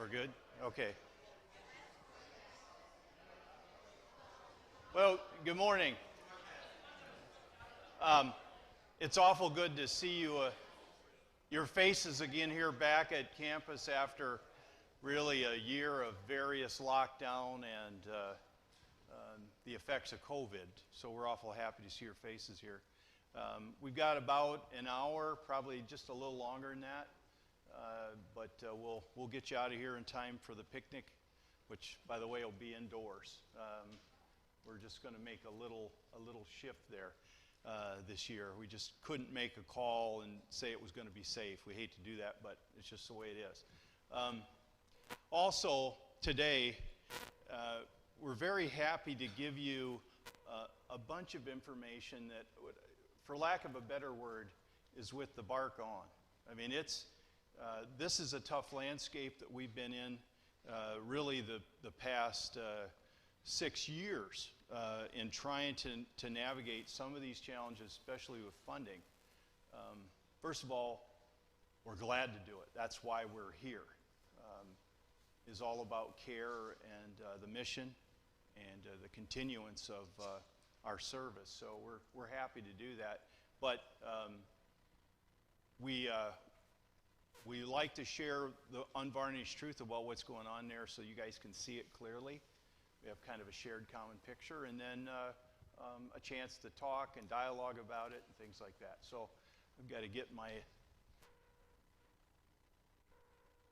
We're good? Okay. Well, good morning. It's awful good to see your faces again here back at campus after really a year of various lockdown and the effects of COVID. So we're awful happy to see your faces here. We've got about an hour, probably just a little longer than that, but we'll get you out of here in time for the picnic, which, by the way, will be indoors. We're just going to make a little shift there this year. We just couldn't make a call and say it was going to be safe. We hate to do that, but it's just the way it is. Also, today, we're very happy to give you a bunch of information that, for lack of a better word, is with the bark on. I mean, this is a tough landscape that we've been in really the past 6 years in trying to navigate some of these challenges, especially with funding. First of all, we're glad to do it. That's why we're here. Is all about care and the mission and the continuance of our service. So we're happy to do that. But we like to share the unvarnished truth about what's going on there so you guys can see it clearly. We have kind of a shared common picture, and then a chance to talk and dialogue about it and things like that. So I've got to get my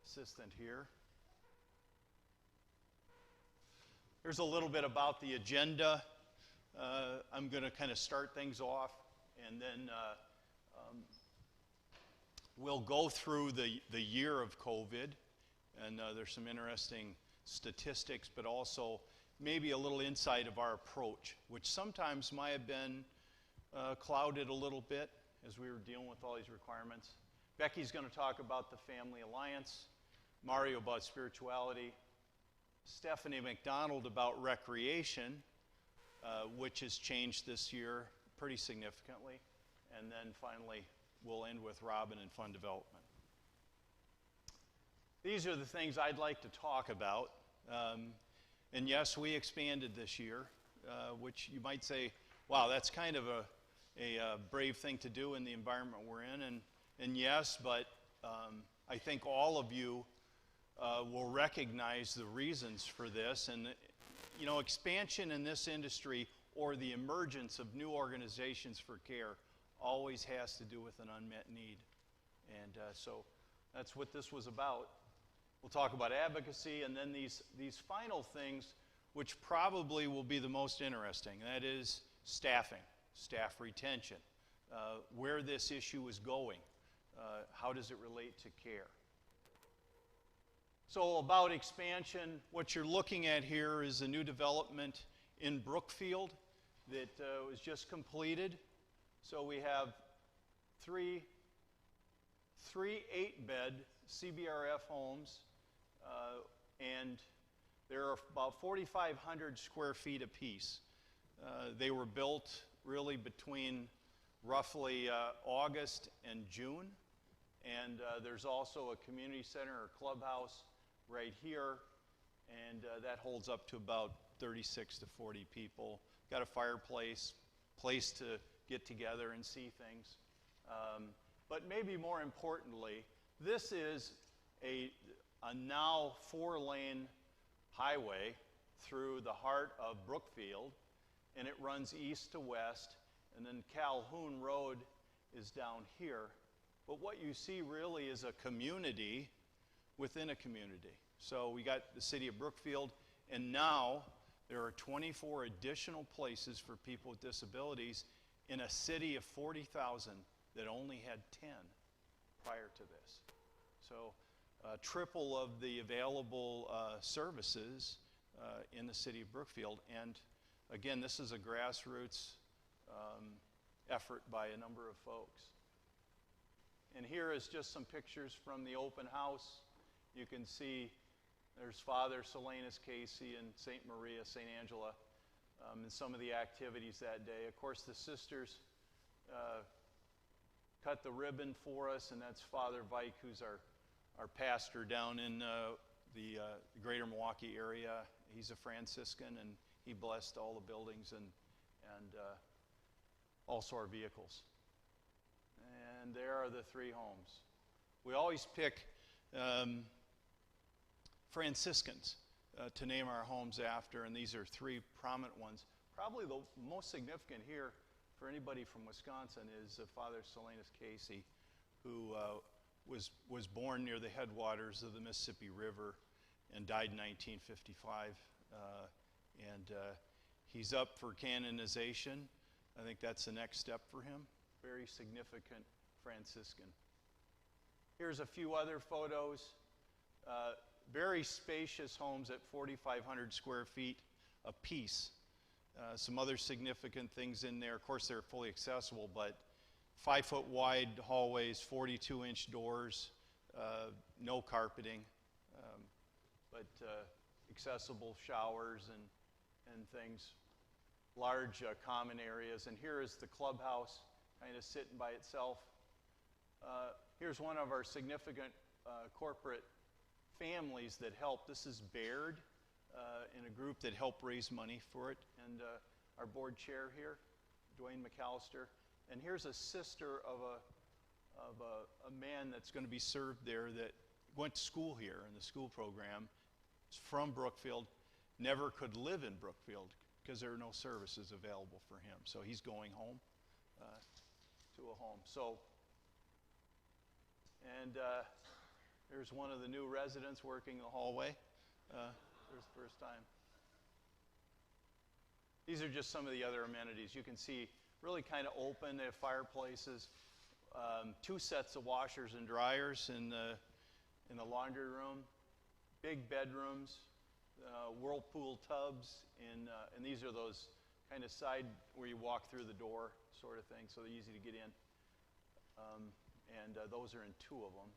assistant here. Here's a little bit about the agenda. I'm going to kind of start things off, and then we'll go through the year of COVID, and there's some interesting statistics, but also maybe a little insight of our approach, which sometimes might have been clouded a little bit as we were dealing with all these requirements. Becky's going to talk about the Family Alliance, Mario about spirituality, Stephanie McDonald about recreation, which has changed this year pretty significantly, and then finally we'll end with Robin and fund development. These are the things I'd like to talk about. And yes, we expanded this year, which you might say, wow, that's kind of a brave thing to do in the environment we're in. And yes, but I think all of you will recognize the reasons for this. And, you know, expansion in this industry or the emergence of new organizations for care always has to do with an unmet need. And so that's what this was about. We'll talk about advocacy and then these final things, which probably will be the most interesting. That is staffing, staff retention, where this issue is going, how does it relate to care. So about expansion, what you're looking at here is a new development in Brookfield that was just completed. So we have three 8-bed CBRF homes, and they're about 4,500 square feet apiece. They were built really between roughly August and June, and there's also a community center or clubhouse right here, and that holds up to about 36 to 40 people. Got a fireplace, place to get together and see things. But maybe more importantly, this is a now 4-lane highway through the heart of Brookfield, and it runs east to west, and then Calhoun Road is down here. But what you see really is a community within a community. So we got the city of Brookfield, and now there are 24 additional places for people with disabilities in a city of 40,000 that only had 10 prior to this. So triple of the available services in the city of Brookfield. And again, this is a grassroots effort by a number of folks. And here is just some pictures from the open house. You can see there's Father Solanus Casey and St. Maria, St. Angela, and some of the activities that day. Of course, the sisters cut the ribbon for us, and that's Father Vike, who's our pastor down in the greater Milwaukee area. He's a Franciscan, and he blessed all the buildings and also our vehicles. And there are the three homes. We always pick Franciscans to name our homes after, and these are three prominent ones. Probably the most significant here for anybody from Wisconsin is Father Solanus Casey, who was born near the headwaters of the Mississippi River and died in 1955. He's up for canonization. I think that's the next step for him. Very significant Franciscan. Here's a few other photos. Very spacious homes at 4,500 square feet apiece. Some other significant things in there. Of course, they're fully accessible, but 5-foot wide hallways, 42-inch doors, no carpeting, but accessible showers and things. Large common areas. And here is the clubhouse, kind of sitting by itself. Here's one of our significant corporate families that helped. This is Baird, in a group that helped raise money for it. And our board chair here, Dwayne McAllister. And here's a sister of a man that's going to be served there that went to school here in the school program. He's from Brookfield, never could live in Brookfield because there are no services available for him. So he's going home to a home. So, and there's one of the new residents working the hallway. There's the first time. These are just some of the other amenities. You can see really kind of open. They have fireplaces, 2 sets of washers and dryers in the laundry room, big bedrooms, whirlpool tubs, and these are those kind of side where you walk through the door sort of thing, so they're easy to get in. Those are in 2 of them.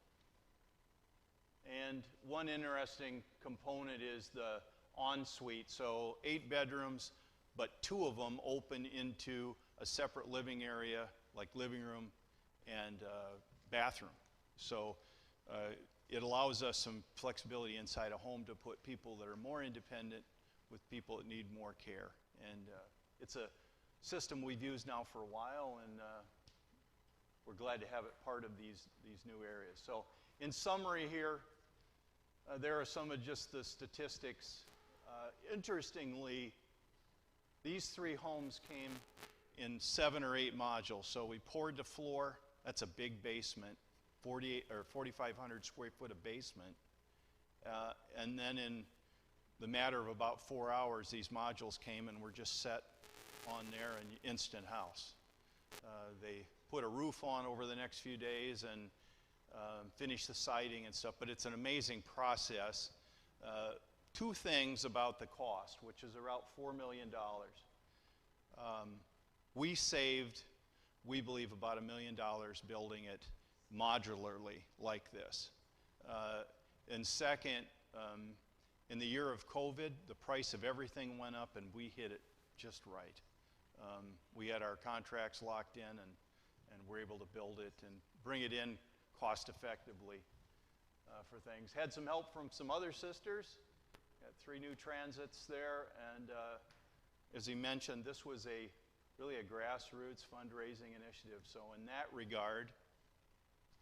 And one interesting component is the ensuite. So 8 bedrooms, but 2 of them open into a separate living area, like living room and bathroom. So it allows us some flexibility inside a home to put people that are more independent with people that need more care. And it's a system we've used now for a while, and we're glad to have it part of these new areas. So in summary here, there are some of just the statistics. Interestingly, these 3 homes came in 7 or 8 modules. So we poured the floor. That's a big basement, 4,500 square foot of basement. And then in the matter of about 4 hours, these modules came and were just set on there in instant house. They put a roof on over the next few days and finish the siding and stuff, but it's an amazing process. 2 things about the cost, which is around $4 million. We saved, we believe, about $1 million building it modularly like this. And second, in the year of COVID, the price of everything went up and we hit it just right. We had our contracts locked in and were able to build it and bring it in cost effectively for things. Had some help from some other sisters. Got 3 new transits there, and as he mentioned, this was really a grassroots fundraising initiative. So in that regard,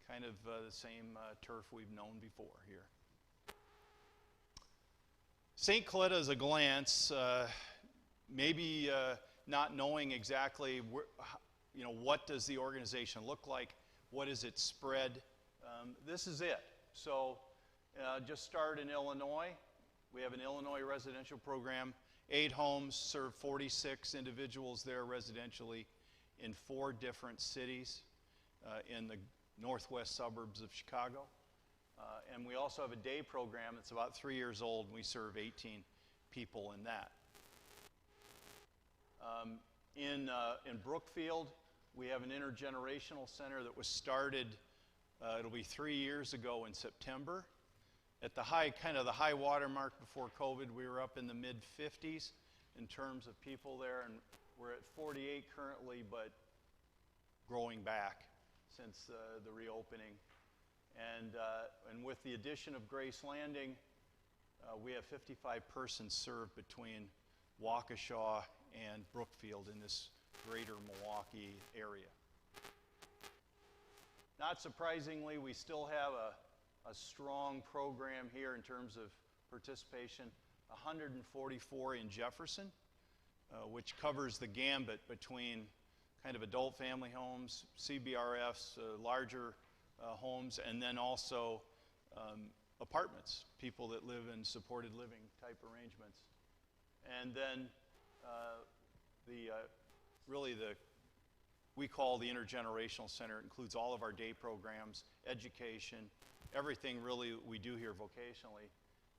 kind of the same turf we've known before here. St. Cloetta as a glance, maybe not knowing exactly what does the organization look like, what is its spread. This is it. So just start in Illinois. We have an Illinois residential program. 8 homes, serve 46 individuals there residentially in 4 different cities in the northwest suburbs of Chicago. And we also have a day program that's about 3 years old, and we serve 18 people in that. In Brookfield, we have an intergenerational center that was started, it'll be 3 years ago in September. At the high water mark before COVID, we were up in the mid-50s in terms of people there, and we're at 48 currently, but growing back since the reopening. And with the addition of Grace Landing, We have 55 persons served between Waukesha and Brookfield in this greater Milwaukee area. Not surprisingly, we still have a strong program here in terms of participation. 144 in Jefferson, which covers the gambit between kind of adult family homes, CBRFs, larger homes, and then also apartments, people that live in supported living type arrangements. And then we call the Intergenerational Center. It includes all of our day programs, education, everything really we do here vocationally.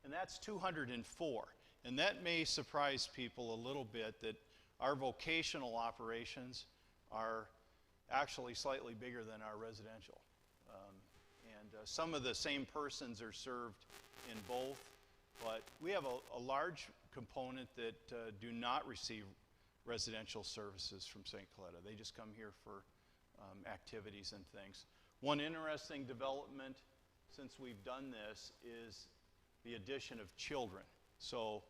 And that's 204. And that may surprise people a little bit that our vocational operations are actually slightly bigger than our residential. Some of the same persons are served in both, but we have a large component that do not receive residential services from St. Coletta. They just come here for activities and things. One interesting development since we've done this is the addition of children. So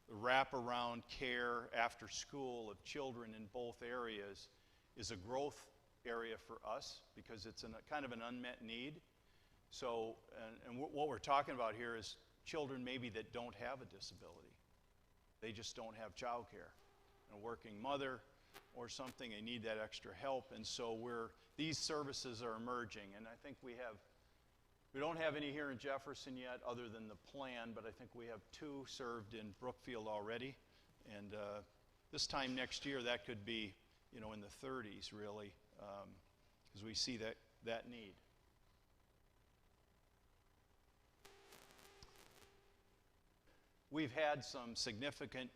the wraparound care after school of children in both areas is a growth area for us because it's kind of an unmet need. So, and what we're talking about here is children maybe that don't have a disability. They just don't have child care. A working mother or something, they need that extra help. And so these services are emerging. And I think we don't have any here in Jefferson yet other than the plan, but I think we have 2 served in Brookfield already. And this time next year, that could be, in the 30s, really, because we see that need. We've had some significant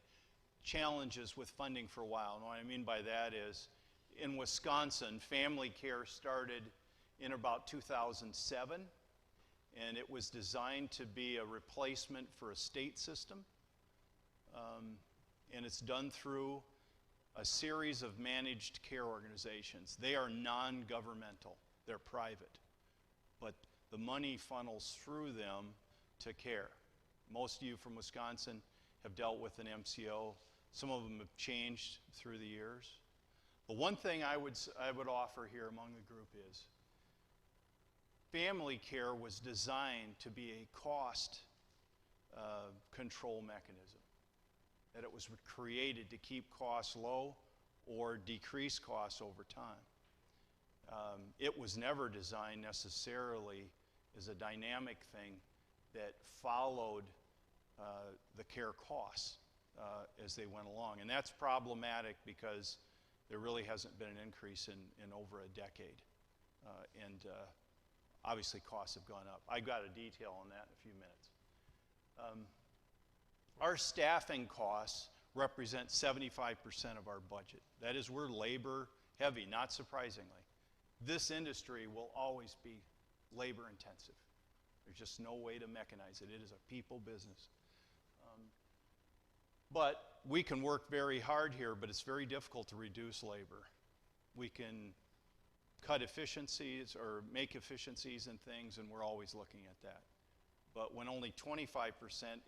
challenges with funding for a while. And what I mean by that is, in Wisconsin, family care started in about 2007, and it was designed to be a replacement for a state system. And it's done through a series of managed care organizations. They are non-governmental, they're private, but the money funnels through them to care. Most of you from Wisconsin have dealt with an MCO. Some of them have changed through the years. But one thing I would offer here among the group is family care was designed to be a cost control mechanism. That it was created to keep costs low or decrease costs over time. It was never designed necessarily as a dynamic thing that followed the care costs as they went along. And that's problematic because there really hasn't been an increase in over a decade. And obviously costs have gone up. I've got a detail on that in a few minutes. Our staffing costs represent 75% of our budget. That is, we're labor heavy, not surprisingly. This industry will always be labor intensive. There's just no way to mechanize it. It is a people business. But we can work very hard here, but it's very difficult to reduce labor. We can cut efficiencies or make efficiencies in things, and we're always looking at that. But when only 25%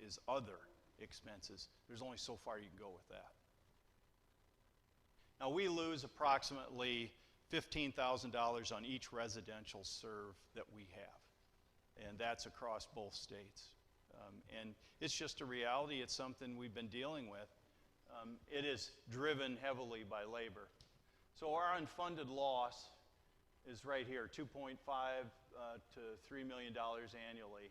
is other expenses, there's only so far you can go with that. Now, we lose approximately $15,000 on each residential serve that we have, and that's across both states. And it's just a reality. It's something we've been dealing with. It is driven heavily by labor. So our unfunded loss is right here, $2.5 to $3 million annually.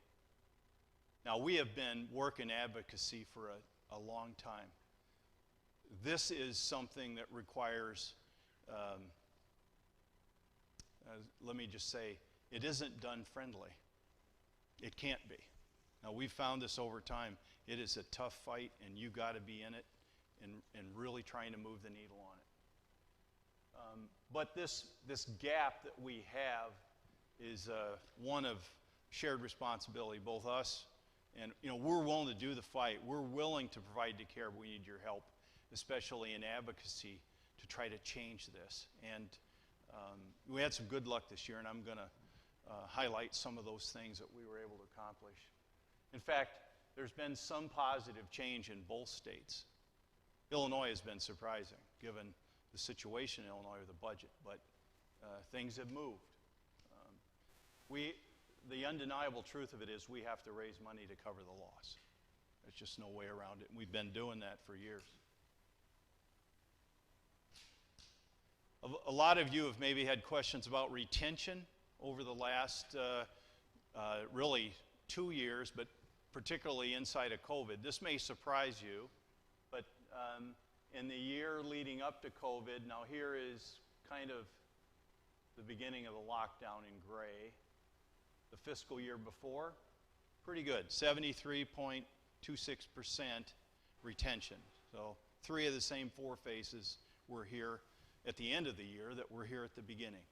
Now, we have been working advocacy for a long time. This is something that requires, let me just say, it isn't done friendly. It can't be. Now, we've found this over time. It is a tough fight, and you got to be in it and really trying to move the needle on it. But this gap that we have is one of shared responsibility, both us and, we're willing to do the fight. We're willing to provide the care, but we need your help, especially in advocacy, to try to change this. And we had some good luck this year, and I'm going to highlight some of those things that we were able to accomplish. In fact, there's been some positive change in both states. Illinois has been surprising, given the situation in Illinois with the budget, but things have moved. The undeniable truth of it is we have to raise money to cover the loss. There's just no way around it. We've been doing that for years. A lot of you have maybe had questions about retention over the last really 2 years, but particularly inside of COVID. This may surprise you, but in the year leading up to COVID, now here is kind of the beginning of the lockdown in gray. The fiscal year before, pretty good, 73.26% retention. So 3 of the same 4 faces were here at the end of the year that were here at the beginning.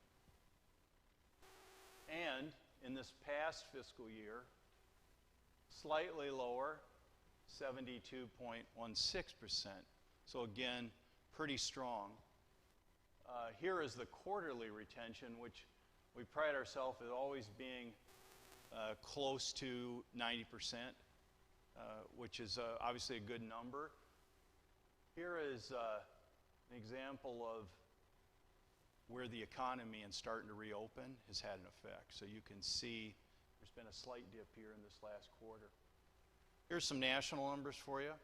And in this past fiscal year, slightly lower, 72.16%. So again, pretty strong. Here is the quarterly retention, which we pride ourselves as always being close to 90%, which is obviously a good number. Here is an example of where the economy and starting to reopen has had an effect. So you can see there's been a slight dip here in this last quarter. Here's some national numbers for you.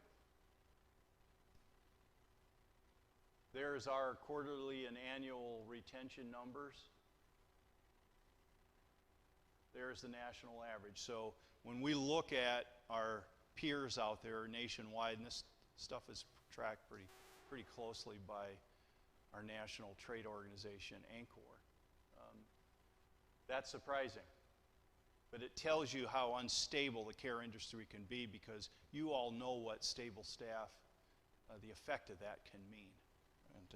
There's our quarterly and annual retention numbers. There's the national average. So when we look at our peers out there nationwide, and this stuff is tracked pretty closely by our national trade organization, ANCOR. That's surprising. But it tells you how unstable the care industry can be, because you all know what stable staff, the effect of that can mean. And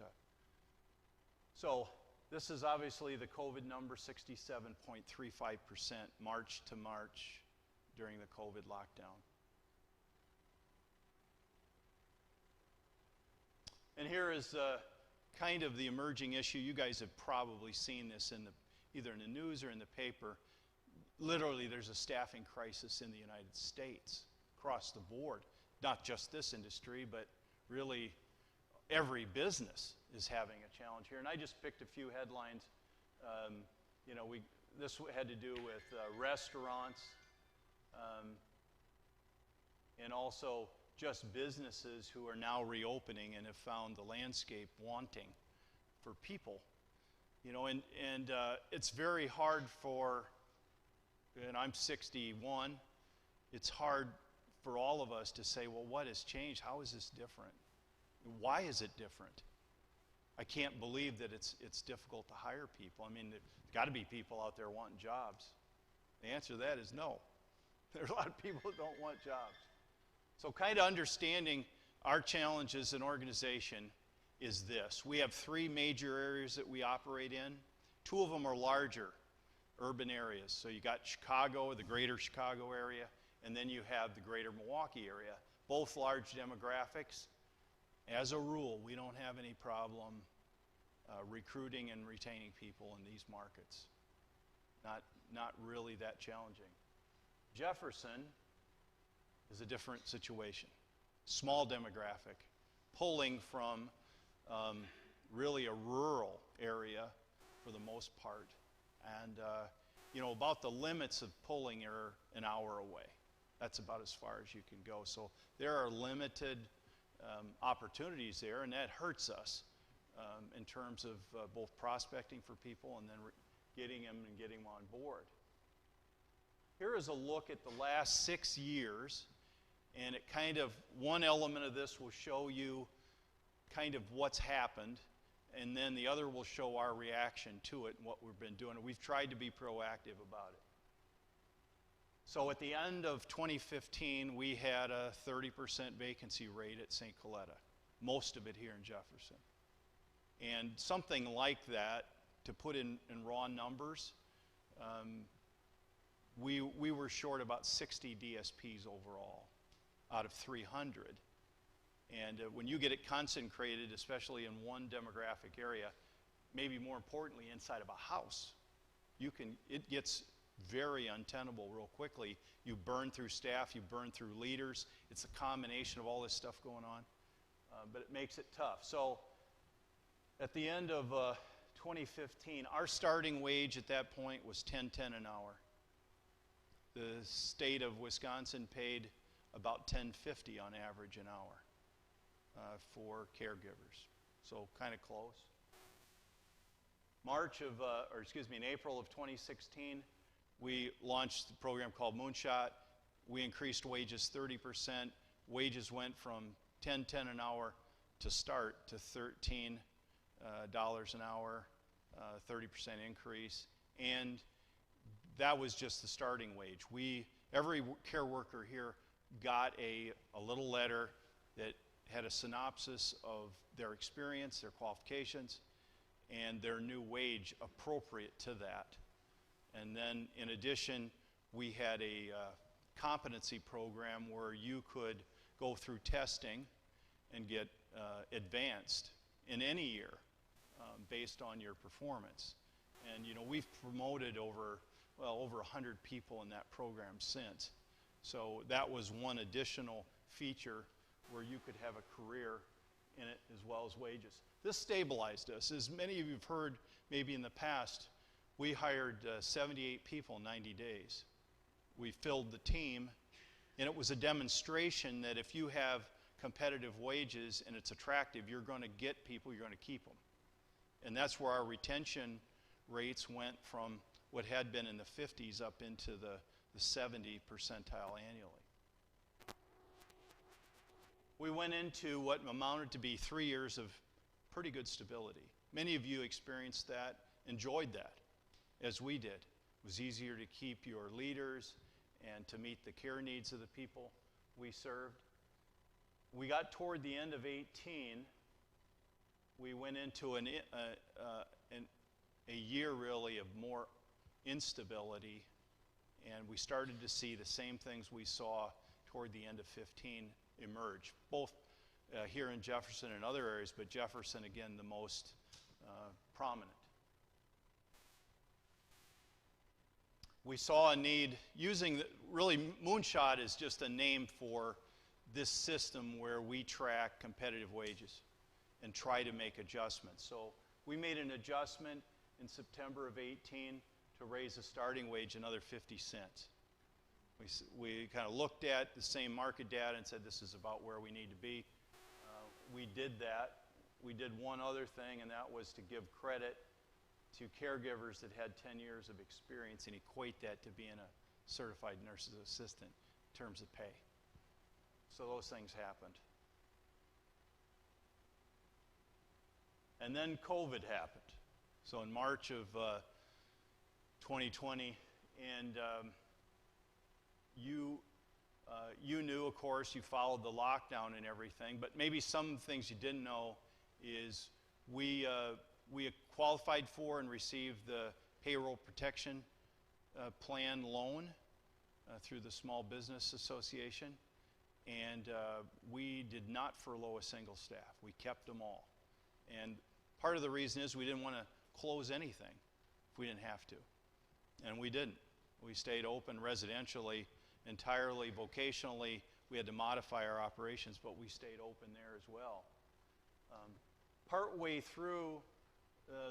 so this is obviously the COVID number, 67.35% March to March during the COVID lockdown. And here is kind of the emerging issue. You guys have probably seen this either in the news or in the paper. Literally, there's a staffing crisis in the United States across the board. Not just this industry, but really every business is having a challenge here. And I just picked a few headlines. This had to do with restaurants and also just businesses who are now reopening and have found the landscape wanting for people. And it's very hard and I'm 61, it's hard for all of us to say, well, what has changed? How is this different? Why is it different? I can't believe that it's difficult to hire people. I mean, there's got to be people out there wanting jobs. The answer to that is no. There's a lot of people that don't want jobs. So kind of understanding our challenge as an organization is this. We have 3 major areas that we operate in. 2 of them are larger urban areas. So you got Chicago, the greater Chicago area, and then you have the greater Milwaukee area. Both large demographics. As a rule, we don't have any problem recruiting and retaining people in these markets. Not really that challenging. Jefferson is a different situation. Small demographic, pulling from really a rural area for the most part. And about the limits of pulling are an hour away. That's about as far as you can go. So there are limited opportunities there, and that hurts us in terms of both prospecting for people and then getting them on board. Here is a look at the last 6 years, and it kind of, one element of this will show you kind of what's happened, and then the other will show our reaction to it and what we've been doing. We've tried to be proactive about it. So at the end of 2015, we had a 30% vacancy rate at St. Coletta, most of it here in Jefferson. And something like that, to put in raw numbers, we were short about 60 DSPs overall out of 300. And when you get it concentrated, especially in one demographic area, maybe more importantly inside of a house, it gets very untenable real quickly. You burn through staff, you burn through leaders. It's a combination of all this stuff going on, but it makes it tough. So at the end of 2015, our starting wage at that point was $10.10 an hour. The state of Wisconsin paid about $10.50 on average an hour for caregivers. So kind of close. In April of 2016, we launched the program called Moonshot. We increased wages 30%. Wages went from $10.10 an hour to start to $13 an hour, 30% increase. And that was just the starting wage. Every care worker here got a little letter that had a synopsis of their experience, their qualifications, and their new wage appropriate to that. And then in addition, we had a competency program where you could go through testing and get advanced in any year based on your performance. And we've promoted over 100 people in that program since. So that was one additional feature where you could have a career in it as well as wages. This stabilized us. As many of you have heard maybe in the past, we hired 78 people in 90 days. We filled the team, and it was a demonstration that if you have competitive wages and it's attractive, you're going to get people, you're going to keep them. And that's where our retention rates went from what had been in the 50s up into the 70 percentile annually. We went into what amounted to be 3 years of pretty good stability. Many of you experienced that, enjoyed that, as we did. It was easier to keep your leaders and to meet the care needs of the people we served. We got toward the end of 18. We went into a year really of more instability, and we started to see the same things we saw toward the end of 15 emerge, both here in Jefferson and other areas, but Jefferson, again, the most prominent. We saw a need really Moonshot is just a name for this system where we track competitive wages and try to make adjustments. So we made an adjustment in September of 18 to raise the starting wage another 50 cents. We kind of looked at the same market data and said this is about where we need to be. We did that. We did one other thing, and that was to give credit to caregivers that had 10 years of experience and equate that to being a certified nurse's assistant in terms of pay. So those things happened. And then COVID happened. So in March of 2020, and you knew, of course, you followed the lockdown and everything, but maybe some things you didn't know is we qualified for and received the Payroll Protection Plan loan through the Small Business Association, and we did not furlough a single staff. We kept them all. And part of the reason is we didn't want to close anything if we didn't have to, and we didn't. We stayed open residentially, entirely vocationally. We had to modify our operations, but we stayed open there as well. Partway through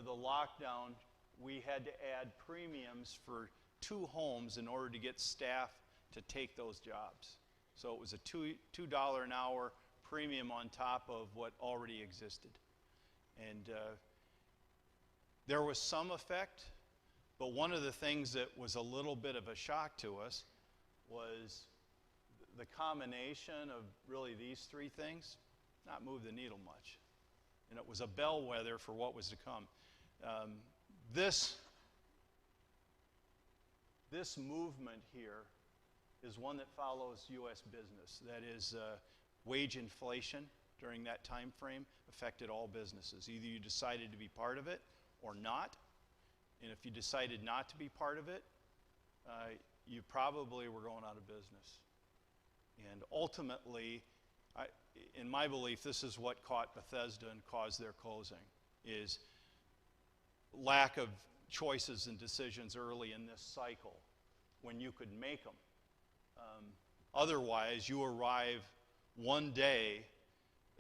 the lockdown, we had to add premiums for 2 homes in order to get staff to take those jobs. So it was a $2 an hour premium on top of what already existed. And there was some effect, but one of the things that was a little bit of a shock to us was the combination of really these 3 things not move the needle much. And it was a bellwether for what was to come. This movement here is one that follows U.S. business. That is, wage inflation during that time frame affected all businesses. Either you decided to be part of it or not. And if you decided not to be part of it, you probably were going out of business. And ultimately, in my belief, this is what caught Bethesda and caused their closing, is lack of choices and decisions early in this cycle. when you could make them. Otherwise, you arrive one day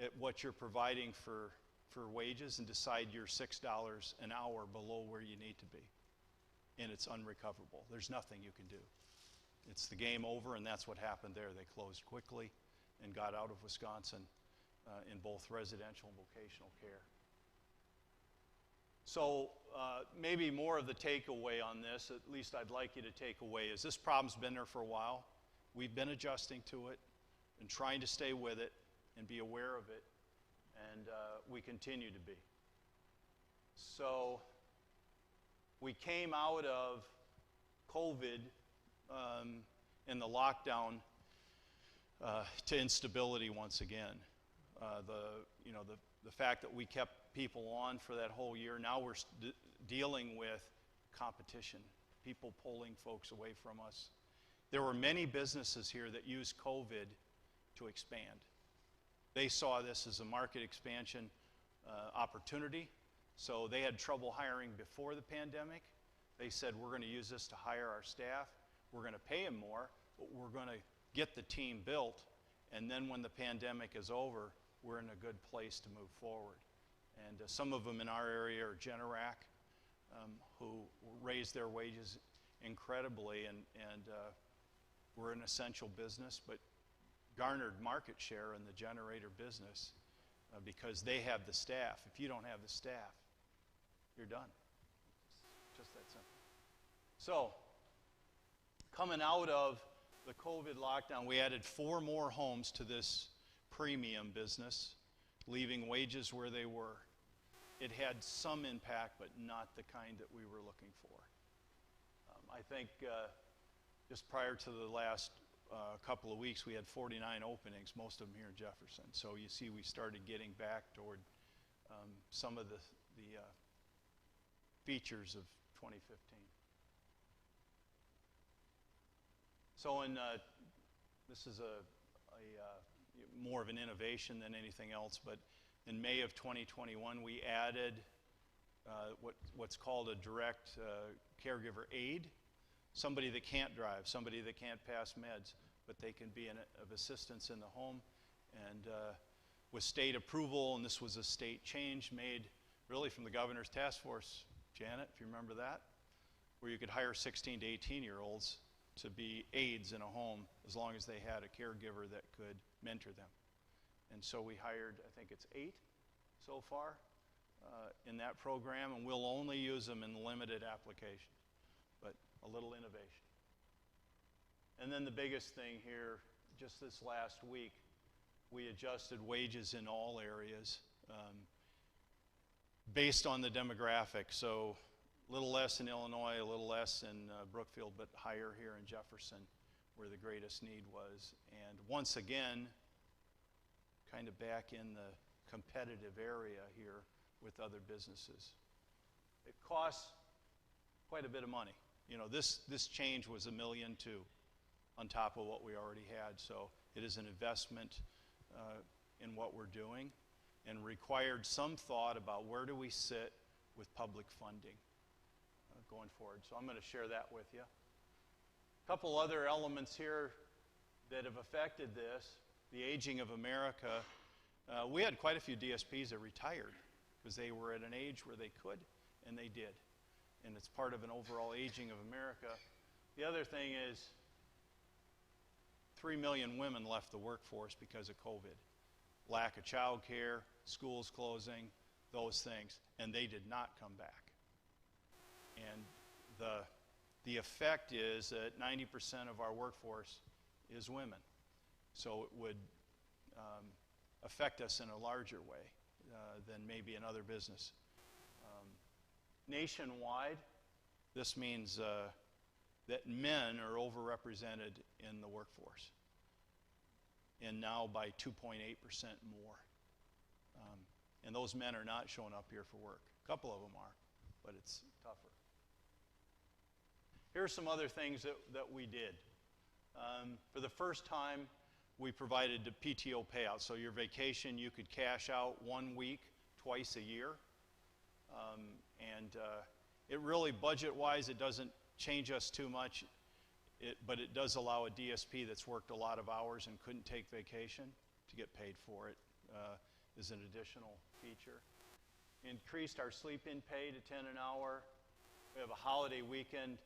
at what you're providing for wages and decide you're $6 an hour below where you need to be. And it's unrecoverable. There's nothing you can do. It's the game over, and that's what happened there. They closed quickly and got out of Wisconsin in both residential and vocational care. So maybe more of the takeaway on this, at least I'd like you to take away, is this problem's been there for a while. We've been adjusting to it and trying to stay with it and be aware of it, and we continue to be. So we came out of COVID and the lockdown to instability once again. The fact that we kept people on for that whole year, now we're dealing with competition, people pulling folks away from us. There were many businesses here that used COVID to expand. They saw this as a market expansion opportunity, so they had trouble hiring before the pandemic. They said, we're going to use this to hire our staff, we're going to pay them more, but we're going to get the team built, and then when the pandemic is over, we're in a good place to move forward. And some of them in our area are Generac, who raised their wages incredibly, and we're an essential business, but garnered market share in the generator business because they have the staff. If you don't have the staff, you're done. Just that simple. So, coming out of the COVID lockdown, we added 4 more homes to this premium business, leaving wages where they were. It had some impact, but not the kind that we were looking for. I think just prior to the last couple of weeks, we had 49 openings, most of them here in Jefferson. So you see we started getting back toward some of the features of 2015. So this is more of an innovation than anything else, but in May of 2021, we added what's called a direct caregiver aid, somebody that can't drive, somebody that can't pass meds, but they can be of assistance in the home. And with state approval, and this was a state change made really from the governor's task force, Janet, if you remember that, where you could hire 16 to 18-year-olds to be aides in a home as long as they had a caregiver that could mentor them. And so we hired, I think it's 8 so far in that program, and we'll only use them in limited applications, but a little innovation. And then the biggest thing here, just this last week, we adjusted wages in all areas based on the demographic. So a little less in Illinois, a little less in Brookfield, but higher here in Jefferson, where the greatest need was. And once again, kind of back in the competitive area here with other businesses. It costs quite a bit of money. You know, this change was $1.2 million on top of what we already had. So it is an investment in what we're doing and required some thought about where do we sit with public funding going forward. So I'm going to share that with you. A couple other elements here that have affected this. The aging of America. We had quite a few DSPs that retired because they were at an age where they could, and they did. And it's part of an overall aging of America. The other thing is 3 million women left the workforce because of COVID. Lack of child care, schools closing, those things, and they did not come back. And the effect is that 90% of our workforce is women. So it would affect us in a larger way than maybe another business. Nationwide, this means that men are overrepresented in the workforce, and now by 2.8% more. And those men are not showing up here for work. A couple of them are, but it's tougher. Here are some other things that we did. For the first time, we provided the PTO payout. So your vacation, you could cash out 1 week twice a year. It really, budget-wise, it doesn't change us too much. but it does allow a DSP that's worked a lot of hours and couldn't take vacation to get paid for it, is an additional feature. Increased our sleep-in pay to 10 an hour. We have a holiday weekend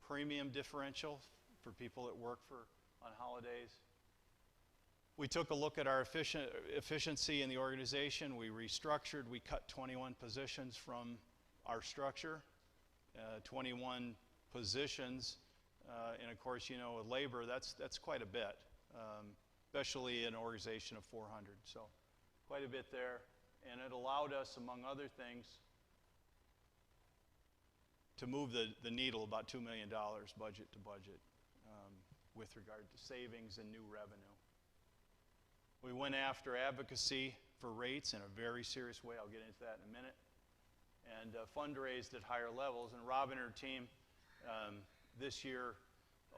premium differential for people that work on holidays. We took a look at our efficiency in the organization. We restructured. We cut 21 positions from our structure, 21 positions. And of course, you know, with labor, that's quite a bit, especially in an organization of 400. So quite a bit there. And it allowed us, among other things, to move the needle about $2 million budget to budget with regard to savings and new revenue. We went after advocacy for rates in a very serious way. I'll get into that in a minute. And fundraised at higher levels. And Rob and her team this year,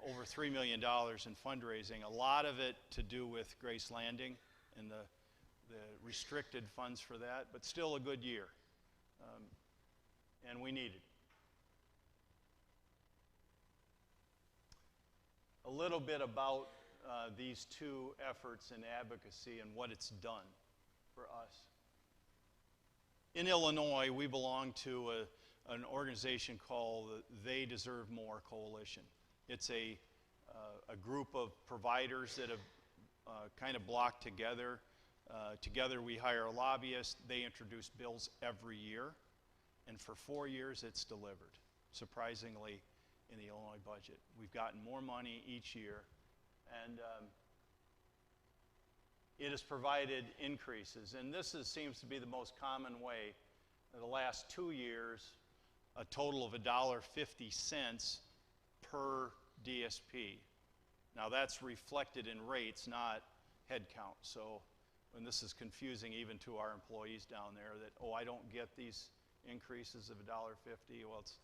over $3 million in fundraising, a lot of it to do with Grace Landing and the restricted funds for that, but still a good year. And we need it. A little bit about these two efforts in advocacy and what it's done for us. In Illinois, we belong to an organization called the They Deserve More Coalition. It's a group of providers that have kind of blocked together. Together we hire a lobbyist. They introduce bills every year. And for 4 years it's delivered, surprisingly, in the Illinois budget. We've gotten more money each year. And it has provided increases. And this seems to be the most common way. In the last 2 years, a total of $1.50 per DSP. Now that's reflected in rates, not head count. So, and this is confusing even to our employees down there that, oh, I don't get these increases of $1.50. Well, it's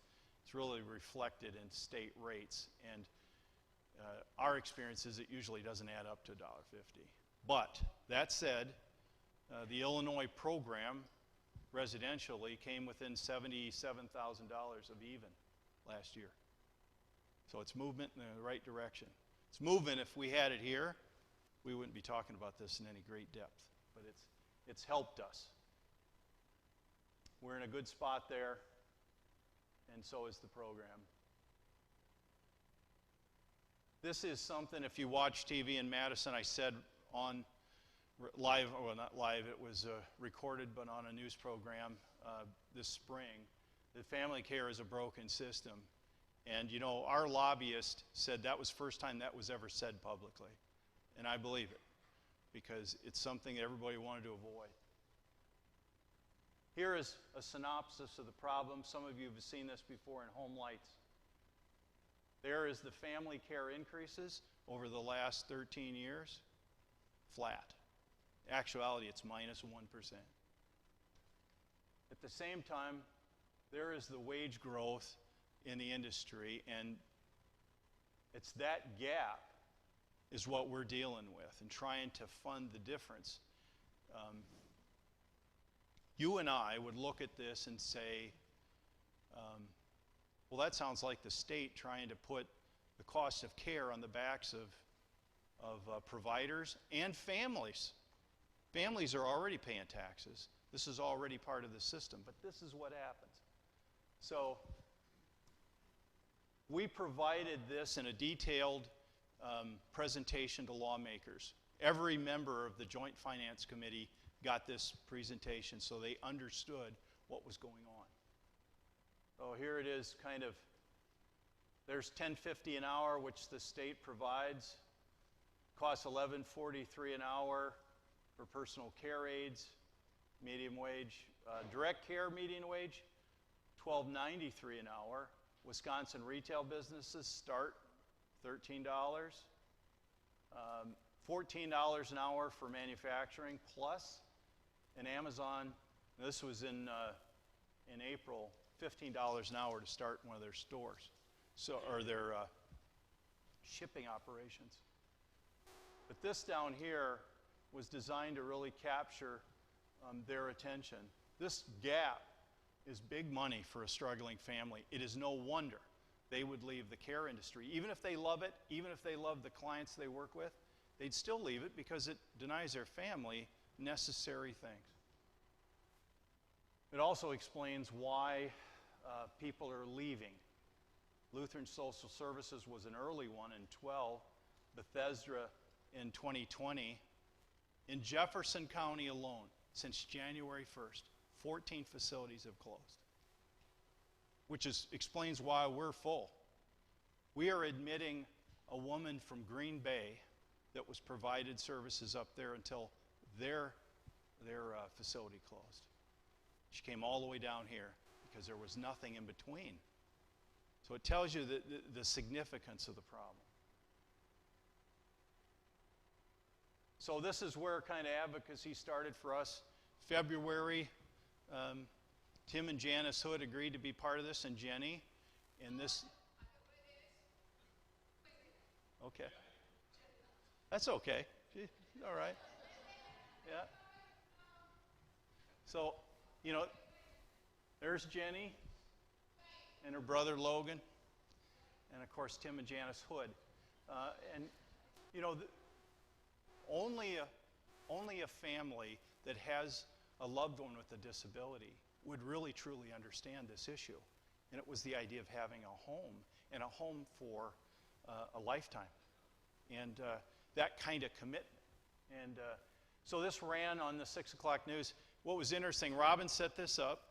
really reflected in state rates. And our experience is it usually doesn't add up to $1.50. But that said, the Illinois program residentially came within $77,000 of even last year. So it's movement in the right direction. It's movement. If we had it here, we wouldn't be talking about this in any great depth. But it's helped us. We're in a good spot there, and so is the program. This is something, if you watch TV in Madison, I said on live, well, not live, it was recorded, but on a news program this spring, that family care is a broken system. And, you know, our lobbyist said that was the first time that was ever said publicly. And I believe it, because it's something that everybody wanted to avoid. Here is a synopsis of the problem. Some of you have seen this before in Home Lights. There is the family care increases over the last 13 years, flat. In actuality, it's minus 1%. At the same time, there is the wage growth in the industry, and it's that gap is what we're dealing with and trying to fund the difference. You and I would look at this and say, well, that sounds like the state trying to put the cost of care on the backs of providers and families. Families are already paying taxes. This is already part of the system, but this is what happens. So we provided this in a detailed presentation to lawmakers. Every member of the Joint Finance Committee got this presentation so they understood what was going on. So here it is, kind of, there's $10.50 an hour, which the state provides. Costs $11.43 an hour for personal care aides, medium wage. Direct care median wage, $12.93 an hour. Wisconsin retail businesses start $13. $14 an hour for manufacturing, plus in Amazon, this was in April, $15 an hour to start one of their stores, or their shipping operations. But this down here was designed to really capture their attention. This gap is big money for a struggling family. It is no wonder they would leave the care industry. Even if they love it, even if they love the clients they work with, they'd still leave it because it denies their family necessary things. It also explains why people are leaving. Lutheran Social Services was an early one in 12, Bethesda in 2020. In Jefferson County alone, since January 1st, 14 facilities have closed, which explains why we're full. We are admitting a woman from Green Bay that was provided services up there until their facility closed. She came all the way down here because there was nothing in between. So it tells you the significance of the problem. So this is where kind of advocacy started for us. February, Tim and Janice Hood agreed to be part of this, and Jenny. And this. Okay. That's okay. All right. Yeah. So, you know, there's Jenny and her brother Logan, and of course Tim and Janice Hood. And, you know, only a family that has a loved one with a disability would really truly understand this issue. And it was the idea of having a home, and a home for a lifetime. And that kind of commitment. And so this ran on the 6 o'clock news. What was interesting, Robin set this up.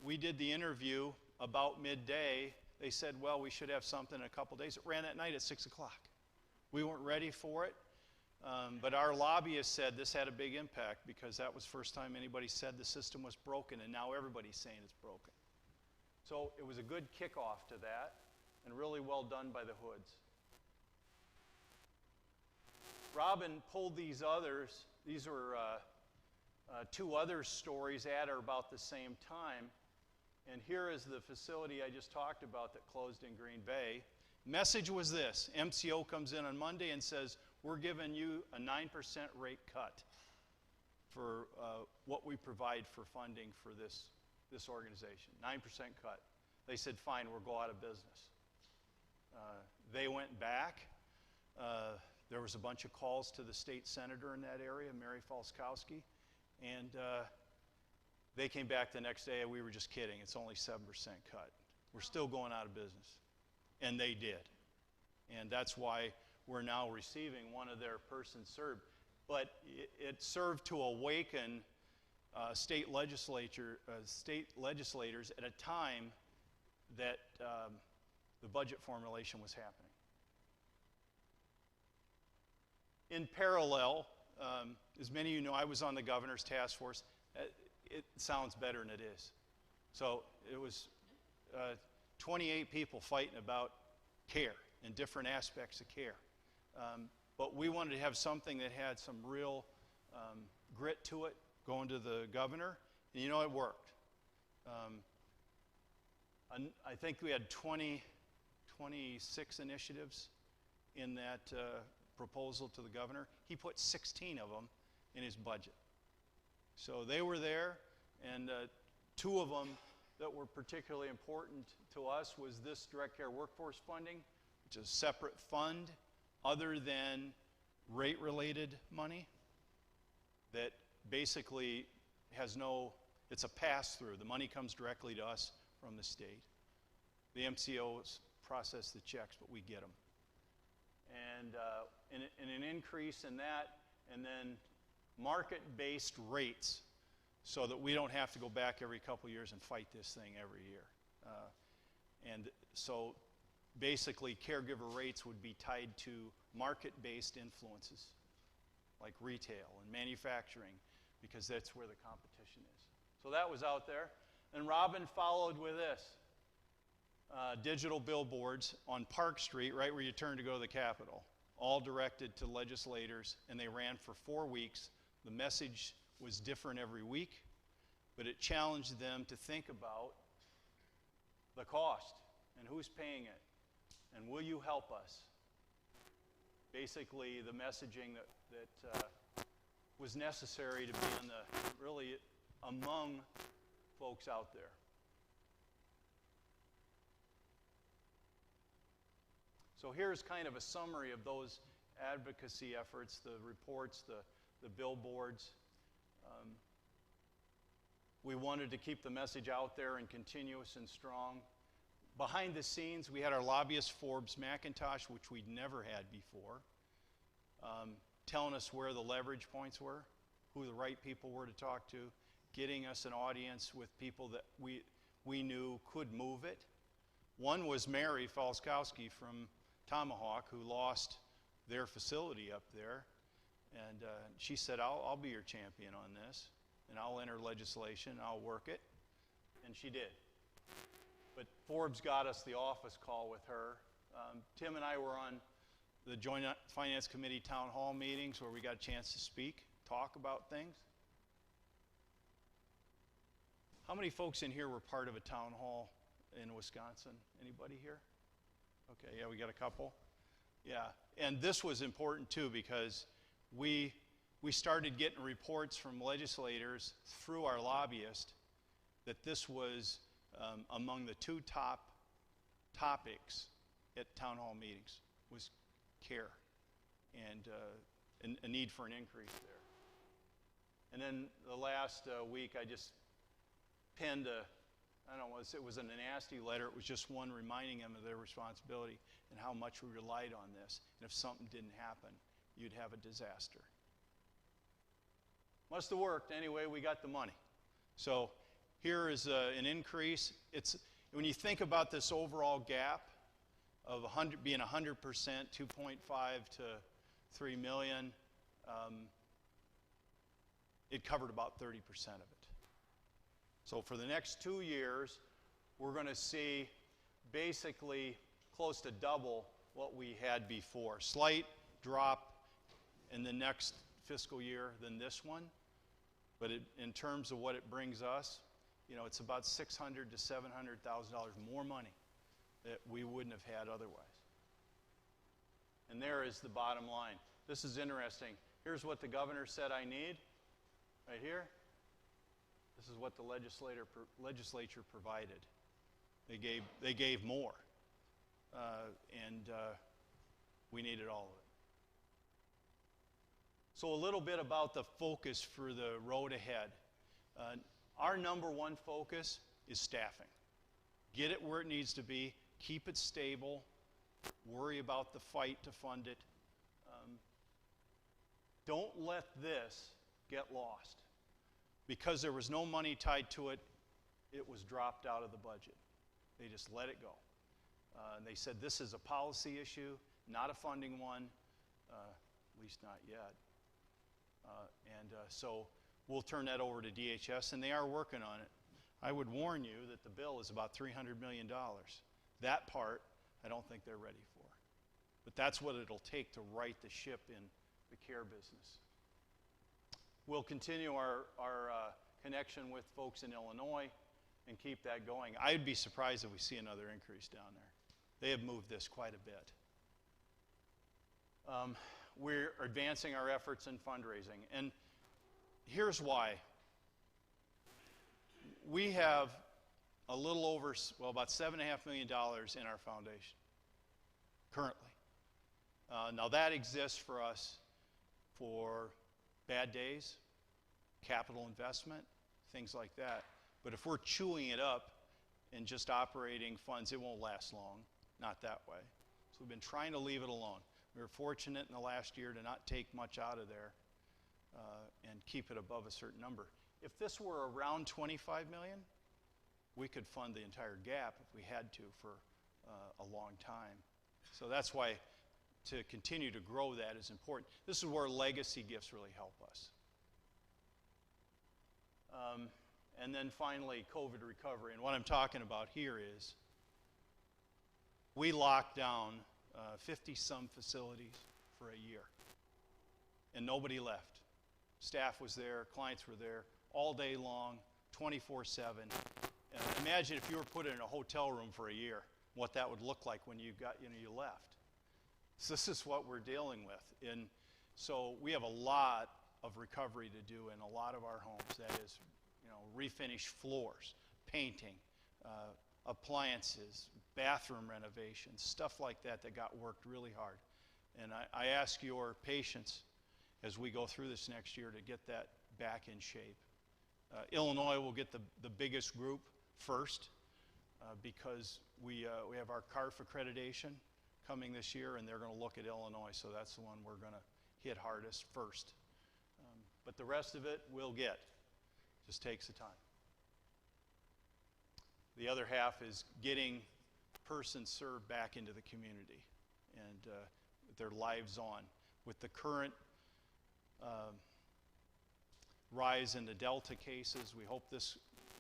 We did the interview about midday. They said, well, we should have something in a couple days. It ran at night at 6 o'clock. We weren't ready for it. But our lobbyist said this had a big impact because that was the first time anybody said the system was broken, and now everybody's saying it's broken. So it was a good kickoff to that, and really well done by the Hoods. Robin pulled these others. These were two other stories at or about the same time. And here is the facility I just talked about that closed in Green Bay. Message was this. MCO comes in on Monday and says, we're giving you a 9% rate cut for what we provide for funding for this organization. 9% cut. They said, fine, we'll go out of business. They went back. There was a bunch of calls to the state senator in that area, Mary Falskowski, and they came back the next day and we were just kidding. It's only 7% cut. We're still going out of business. And they did. And that's why we're now receiving one of their persons served. But it served to awaken state legislators at a time that the budget formulation was happening. In parallel, as many of you know, I was on the governor's task force. It sounds better than it is. So it was 28 people fighting about care and different aspects of care. But we wanted to have something that had some real grit to it, going to the governor. And you know, it worked. I think we had 26 initiatives in that proposal to the governor. He put 16 of them in his budget. So they were there, and two of them that were particularly important to us was this direct care workforce funding, which is a separate fund other than rate-related money that basically has no, it's a pass-through. The money comes directly to us from the state. The MCOs process the checks, but we get them. And an increase in that, and then market-based rates so that we don't have to go back every couple years and fight this thing every year. And so basically caregiver rates would be tied to market-based influences like retail and manufacturing because that's where the competition is. So that was out there. And Robin followed with this. Digital billboards on Park Street, right where you turn to go to the Capitol, all directed to legislators, and they ran for 4 weeks. The message was different every week, but it challenged them to think about the cost and who's paying it, and will you help us? Basically, the messaging that was necessary to be really among folks out there. So here's kind of a summary of those advocacy efforts, the reports, the billboards. We wanted to keep the message out there and continuous and strong. Behind the scenes, we had our lobbyist, Forbes McIntosh, which we'd never had before, telling us where the leverage points were, who the right people were to talk to, getting us an audience with people that we knew could move it. One was Mary Falskowski from Tomahawk, who lost their facility up there. And she said, I'll be your champion on this, and I'll enter legislation, I'll work it. And she did. But Forbes got us the office call with her. Tim and I were on the Joint Finance Committee town hall meetings where we got a chance to speak, talk about things. How many folks in here were part of a town hall in Wisconsin? Anybody here? Okay, yeah, we got a couple. Yeah, and this was important too because we started getting reports from legislators through our lobbyist that this was among the two top topics at town hall meetings was care and a need for an increase there. And then the last week I just penned I don't know, it was a nasty letter. It was just one reminding them of their responsibility and how much we relied on this. And if something didn't happen, you'd have a disaster. Must have worked. Anyway, we got the money. So here is an increase. When you think about this overall gap of being 100%, 2.5 to 3 million, it covered about 30% of it. So for the next 2 years, we're going to see basically close to double what we had before. Slight drop in the next fiscal year than this one, but in terms of what it brings us, it's about $600,000 to $700,000 more money that we wouldn't have had otherwise. And there is the bottom line. This is interesting. Here's what the governor said I need, right here. This is what the legislature provided. They gave more, and we needed all of it. So a little bit about the focus for the road ahead. Our number one focus is staffing. Get it where it needs to be. Keep it stable. Worry about the fight to fund it. Don't let this get lost. Because there was no money tied to it, it was dropped out of the budget. They just let it go. And they said this is a policy issue, not a funding one, at least not yet. So we'll turn that over to DHS, and they are working on it. I would warn you that the bill is about $300 million. That part, I don't think they're ready for. But that's what it'll take to right the ship in the care business. We'll continue our connection with folks in Illinois and keep that going. I'd be surprised if we see another increase down there. They have moved this quite a bit. We're advancing our efforts in fundraising. And here's why. We have a little over, about $7.5 million in our foundation currently. Now that exists for us for bad days, capital investment, things like that. But if we're chewing it up and just operating funds, it won't last long, not that way. So we've been trying to leave it alone. We were fortunate in the last year to not take much out of there and keep it above a certain number. If this were around 25 million, we could fund the entire gap if we had to for a long time. So that's why to continue to grow that is important. This is where legacy gifts really help us. And then finally, COVID recovery. And what I'm talking about here is we locked down 50-some facilities for a year, and nobody left. Staff was there, clients were there all day long, 24/7. Imagine if you were put in a hotel room for a year, what that would look like when you left. So this is what we're dealing with. And so we have a lot of recovery to do in a lot of our homes. That is, refinish floors, painting, appliances, bathroom renovations, stuff like that that got worked really hard. And I ask your patience as we go through this next year to get that back in shape. Illinois will get the biggest group first because we have our CARF accreditation coming this year, and they're going to look at Illinois, so that's the one we're going to hit hardest first. But the rest of it we'll get. Just takes the time. The other half is getting persons served back into the community and their lives on. With the current rise in the Delta cases, we hope this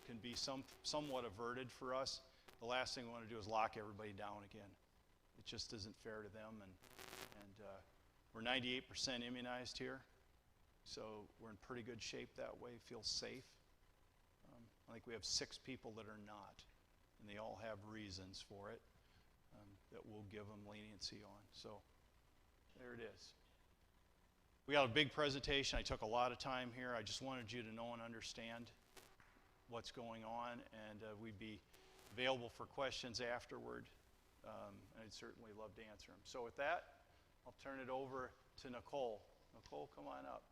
can be somewhat averted for us. The last thing we want to do is lock everybody down again. It just isn't fair to them, and we're 98% immunized here, so we're in pretty good shape that way, feel safe. I think we have 6 people that are not, and they all have reasons for it that we'll give them leniency on. So there it is. We got a big presentation. I took a lot of time here. I just wanted you to know and understand what's going on, and we'd be available for questions afterward. I'd certainly love to answer them. So with that, I'll turn it over to Nicole. Nicole, come on up.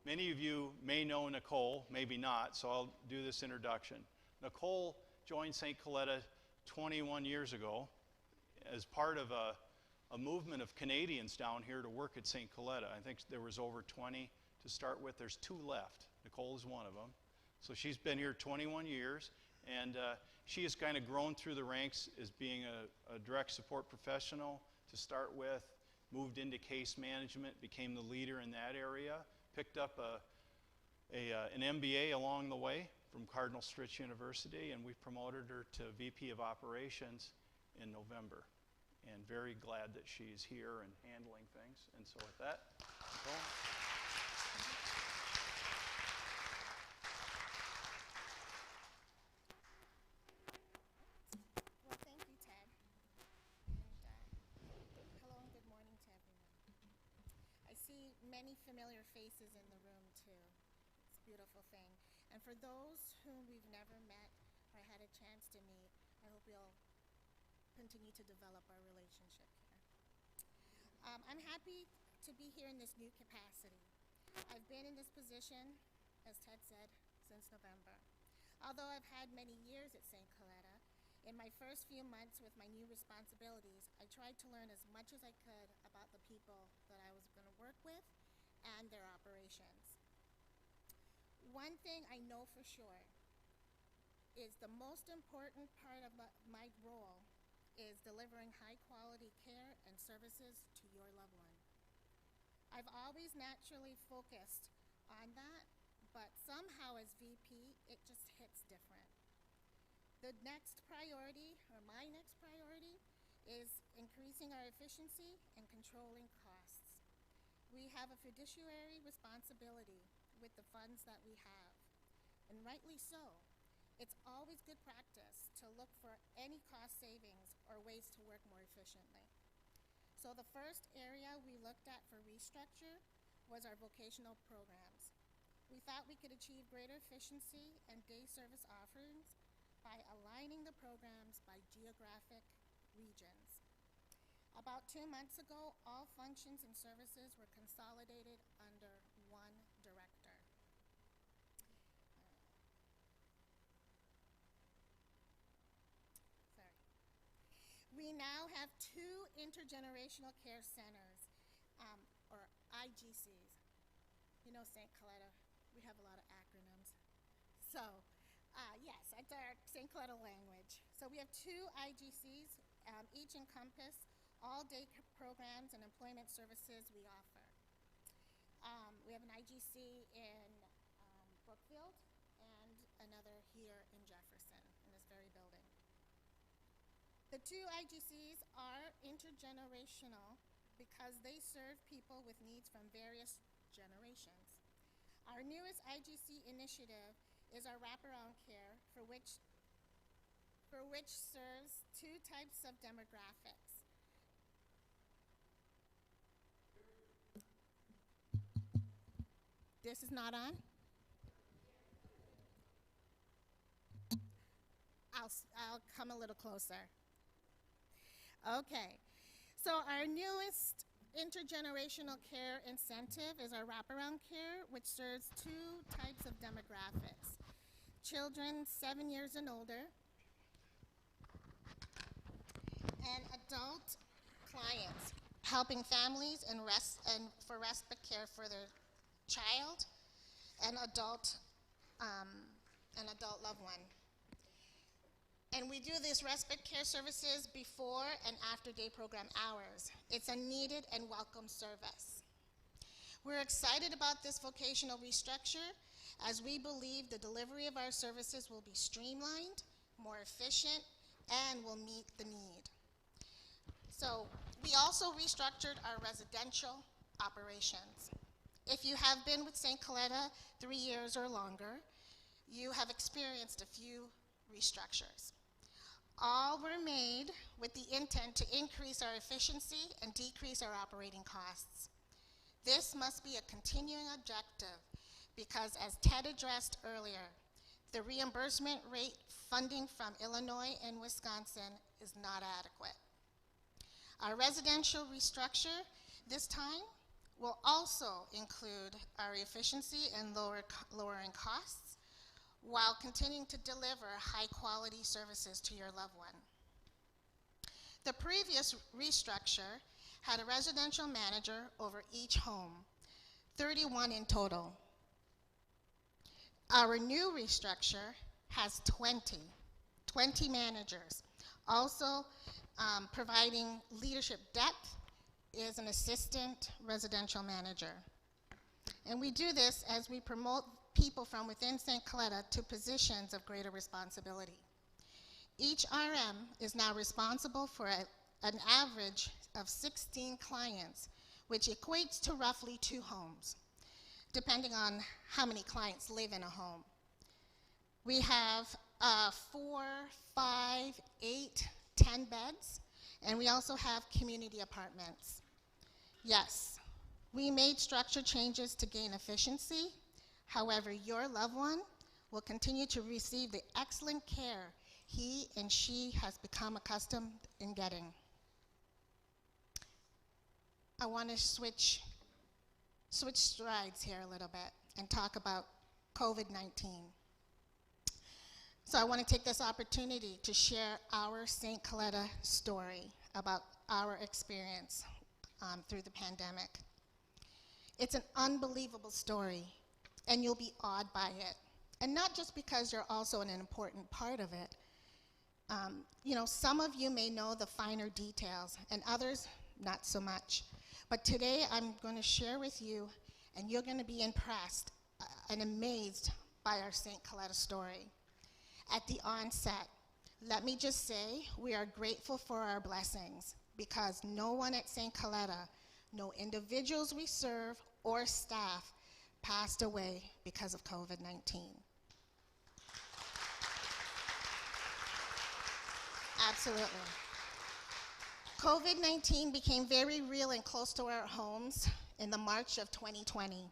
Many of you may know Nicole, maybe not, so I'll do this introduction. Nicole joined St. Coletta 21 years ago as part of a movement of Canadians down here to work at St. Coletta. I think there was over 20 to start with. There's 2 left. Nicole is one of them. So she's been here 21 years, and she has kind of grown through the ranks as being a direct support professional to start with, moved into case management, became the leader in that area, picked up an MBA along the way from Cardinal Stritch University, and we've promoted her to VP of Operations in November. And very glad that she's here and handling things. And so with that, Nicole. Well, thank you, Ted. And hello and good morning to everyone. I see many familiar faces in the room, too. It's a beautiful thing. And for those whom we've never met or had a chance to meet, I hope we'll continue to develop our relationship here. I'm happy to be here in this new capacity. I've been in this position, as Ted said, since November. Although I've had many years at St. Coletta, in my first few months with my new responsibilities, I tried to learn as much as I could about the people that I was going to work with and their operations. One thing I know for sure is the most important part of my role is delivering high-quality care and services to your loved one. I've always naturally focused on that, but somehow as VP, it just hits different. The next priority, or my next priority, is increasing our efficiency and controlling costs. We have a fiduciary responsibility with the funds that we have, and rightly so. It's always good practice to look for any cost savings or ways to work more efficiently. So the first area we looked at for restructure was our vocational programs. We thought we could achieve greater efficiency and day service offerings by aligning the programs by geographic regions. About 2 months ago, all functions and services were consolidated under one director. We now have 2 intergenerational care centers, or IGCs. You know, St. Coletta, we have a lot of acronyms. So, yes, it's our St. Coletta language. So we have 2 IGCs, each encompass all day programs and employment services we offer. We have an IGC in Brookfield and another here in Jefferson, in this very building. The 2 IGCs are intergenerational because they serve people with needs from various generations. Our newest IGC initiative is our wraparound care, for which serves 2 types of demographics. This is not on? I'll come a little closer. Okay, so our newest intergenerational care incentive is our wraparound care, which serves two types of demographics: children 7 years and older, and adult clients, helping families and for respite care for their child and adult loved one. And we do these respite care services before and after day program hours. It's a needed and welcome service. We're excited about this vocational restructure, as we believe the delivery of our services will be streamlined, more efficient, and will meet the need. So we also restructured our residential operations. If you have been with St. Coletta 3 years or longer, you have experienced a few restructures. All were made with the intent to increase our efficiency and decrease our operating costs. This must be a continuing objective because, as Ted addressed earlier, the reimbursement rate funding from Illinois and Wisconsin is not adequate. Our residential restructure this time will also include our efficiency and lowering costs, while continuing to deliver high-quality services to your loved one. The previous restructure had a residential manager over each home, 31 in total. Our new restructure has 20 managers. Also providing leadership depth is an assistant residential manager. And we do this as we promote people from within St. Coletta to positions of greater responsibility. Each RM is now responsible for an average of 16 clients, which equates to roughly 2 homes, depending on how many clients live in a home. We have 4, 5, 8, 10 beds, and we also have community apartments. Yes, we made structure changes to gain efficiency. However, your loved one will continue to receive the excellent care he and she has become accustomed in getting. I want to switch strides here a little bit and talk about COVID-19. So I want to take this opportunity to share our St. Coletta story about our experience through the pandemic. It's an unbelievable story, and you'll be awed by it. And not just because you're also an important part of it. Some of you may know the finer details, and others not so much. But today I'm going to share with you, and you're going to be impressed and amazed by our St. Coletta story. At the onset, let me just say we are grateful for our blessings, because no one at St. Coletta, no individuals we serve or staff, passed away because of COVID-19. Absolutely. COVID-19 became very real and close to our homes in the March of 2020.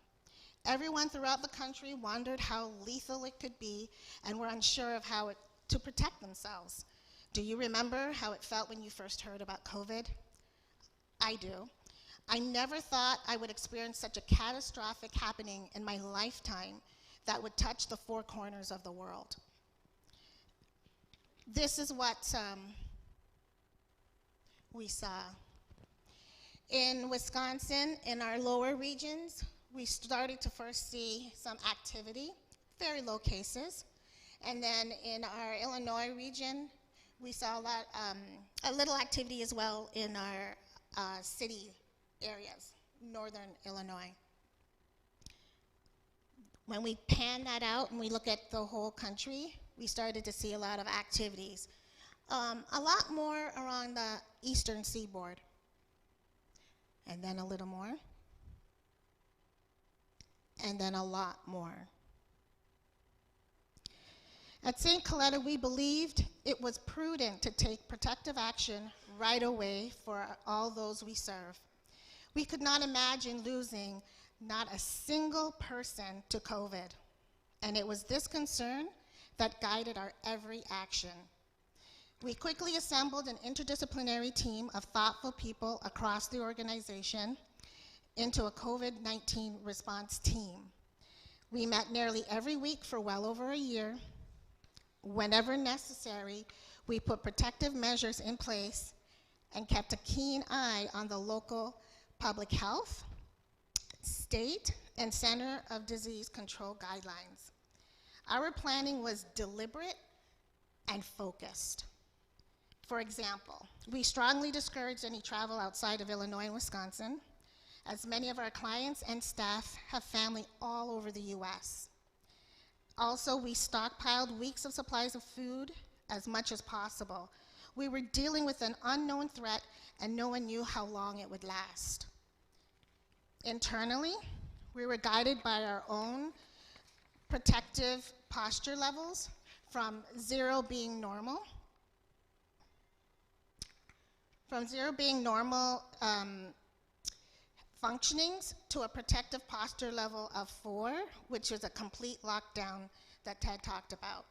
Everyone throughout the country wondered how lethal it could be and were unsure of how to protect themselves. Do you remember how it felt when you first heard about COVID? I do. I never thought I would experience such a catastrophic happening in my lifetime that would touch the 4 corners of the world. This is what we saw. In Wisconsin, in our lower regions, we started to first see some activity, very low cases. And then in our Illinois region, we saw a little activity as well in our city areas, northern Illinois. When we pan that out and we look at the whole country, we started to see a lot of activities. A lot more around the eastern seaboard. And then a little more. And then a lot more. At St. Coletta, we believed it was prudent to take protective action right away for all those we serve. We could not imagine losing not a single person to COVID. And it was this concern that guided our every action. We quickly assembled an interdisciplinary team of thoughtful people across the organization into a COVID-19 response team. We met nearly every week for well over a year. Whenever necessary, we put protective measures in place and kept a keen eye on the local public health, state, and Center of Disease Control guidelines. Our planning was deliberate and focused. For example, we strongly discouraged any travel outside of Illinois and Wisconsin, as many of our clients and staff have family all over the US. Also, we stockpiled weeks of supplies of food as much as possible. We were dealing with an unknown threat and no one knew how long it would last. Internally, we were guided by our own protective posture levels, from zero being normal functionings to a protective posture level of 4, which is a complete lockdown that Ted talked about.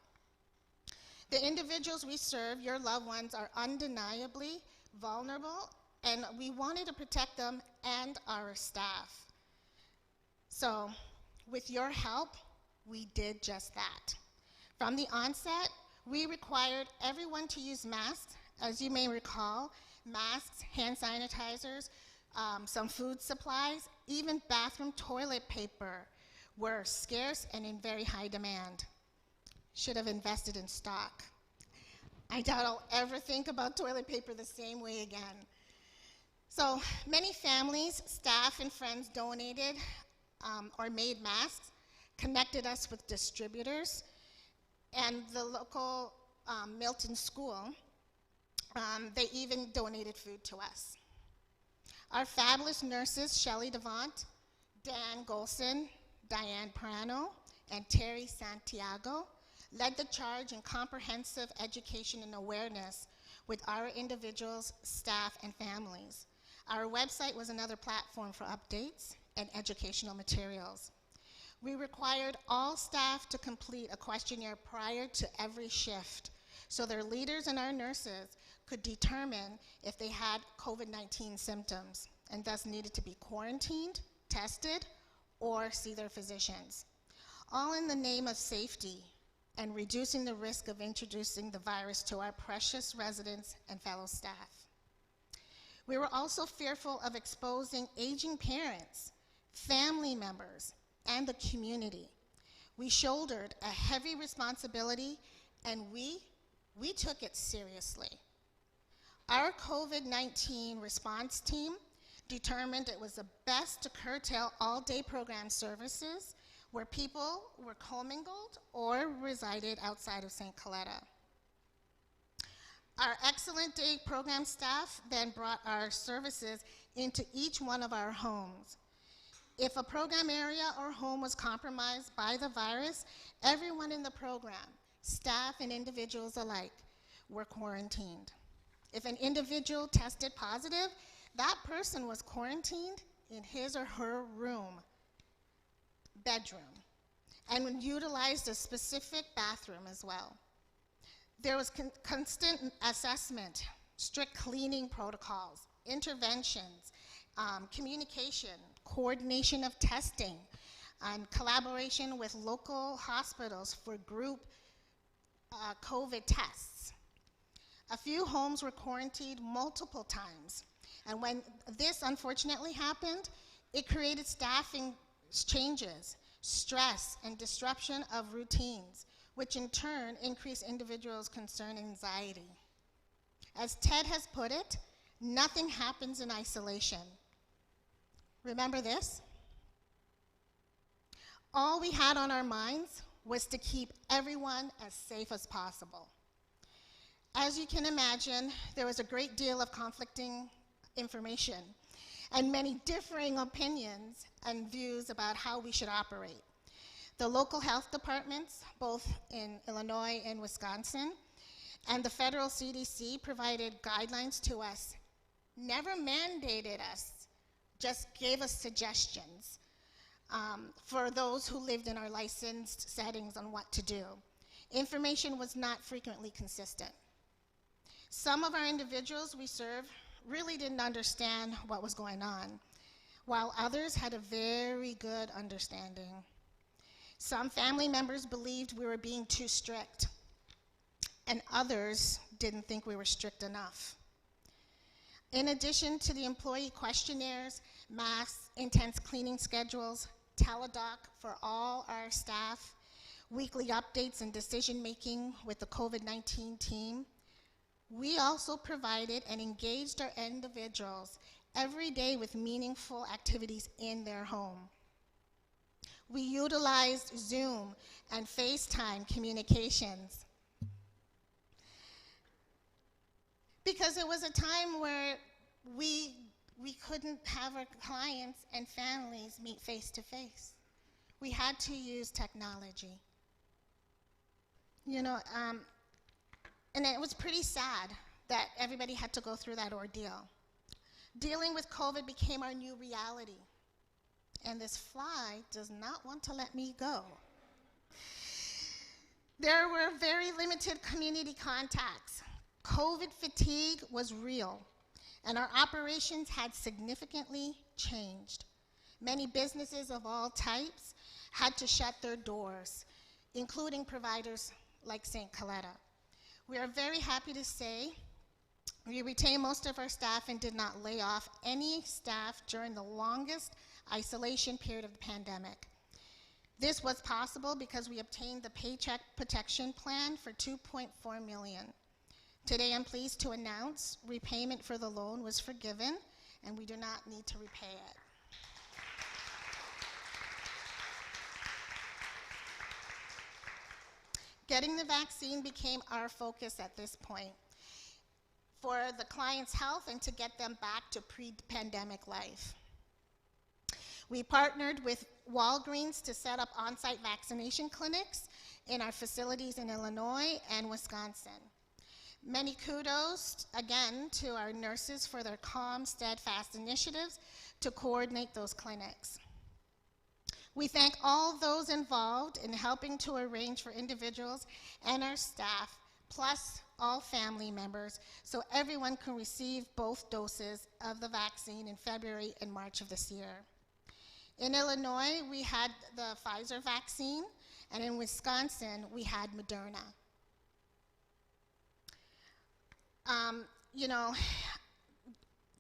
The individuals we serve, your loved ones, are undeniably vulnerable, and we wanted to protect them and our staff. So, with your help, we did just that. From the onset, we required everyone to use masks. As you may recall, masks, hand sanitizers, some food supplies, even bathroom toilet paper were scarce and in very high demand. Should have invested in stock. I doubt I'll ever think about toilet paper the same way again. So many families, staff, and friends donated or made masks, connected us with distributors, and the local Milton School, they even donated food to us. Our fabulous nurses, Shelley Devant, Dan Golson, Diane Prano, and Terry Santiago, led the charge in comprehensive education and awareness with our individuals, staff, and families. Our website was another platform for updates and educational materials. We required all staff to complete a questionnaire prior to every shift so their leaders and our nurses could determine if they had COVID-19 symptoms and thus needed to be quarantined, tested, or see their physicians. All in the name of safety and reducing the risk of introducing the virus to our precious residents and fellow staff. We were also fearful of exposing aging parents, family members, and the community. We shouldered a heavy responsibility, and we took it seriously. Our COVID-19 response team determined it was the best to curtail all-day program services where people were commingled or resided outside of St. Coletta. Our excellent day program staff then brought our services into each one of our homes. If a program area or home was compromised by the virus, everyone in the program, staff and individuals alike, were quarantined. If an individual tested positive, that person was quarantined in his or her room, bedroom, and utilized a specific bathroom as well. There was constant assessment, strict cleaning protocols, interventions, communication, coordination of testing, and collaboration with local hospitals for group COVID tests. A few homes were quarantined multiple times, and when this unfortunately happened, it created staffing changes, stress, and disruption of routines, which in turn increased individuals' concern and anxiety. As Ted has put it, nothing happens in isolation. Remember this? All we had on our minds was to keep everyone as safe as possible. As you can imagine, there was a great deal of conflicting information and many differing opinions and views about how we should operate. The local health departments, both in Illinois and Wisconsin, and the federal CDC provided guidelines to us, never mandated us, just gave us suggestions for those who lived in our licensed settings on what to do. Information was not frequently consistent. Some of our individuals we serve really didn't understand what was going on, while others had a very good understanding. Some family members believed we were being too strict, and others didn't think we were strict enough. In addition to the employee questionnaires, mass intense cleaning schedules, teledoc for all our staff, weekly updates and decision-making with the COVID-19 team, we also provided and engaged our individuals every day with meaningful activities in their home. We utilized Zoom and FaceTime communications because it was a time where we couldn't have our clients and families meet face to face. We had to use technology. You know, and it was pretty sad that everybody had to go through that ordeal. Dealing with COVID became our new reality, and this fly does not want to let me go. There were very limited community contacts. COVID fatigue was real, and our operations had significantly changed. Many businesses of all types had to shut their doors, including providers like St. Coletta. We are very happy to say we retained most of our staff and did not lay off any staff during the longest isolation period of the pandemic. This was possible because we obtained the Paycheck Protection Plan for $2.4 million. Today I'm pleased to announce repayment for the loan was forgiven and we do not need to repay it. Getting the vaccine became our focus at this point for the client's health and to get them back to pre-pandemic life. We partnered with Walgreens to set up on-site vaccination clinics in our facilities in Illinois and Wisconsin. Many kudos, again, to our nurses for their calm, steadfast initiatives to coordinate those clinics. We thank all those involved in helping to arrange for individuals and our staff, plus all family members, so everyone can receive both doses of the vaccine in February and March of this year. In Illinois, we had the Pfizer vaccine, and in Wisconsin, we had Moderna. You know,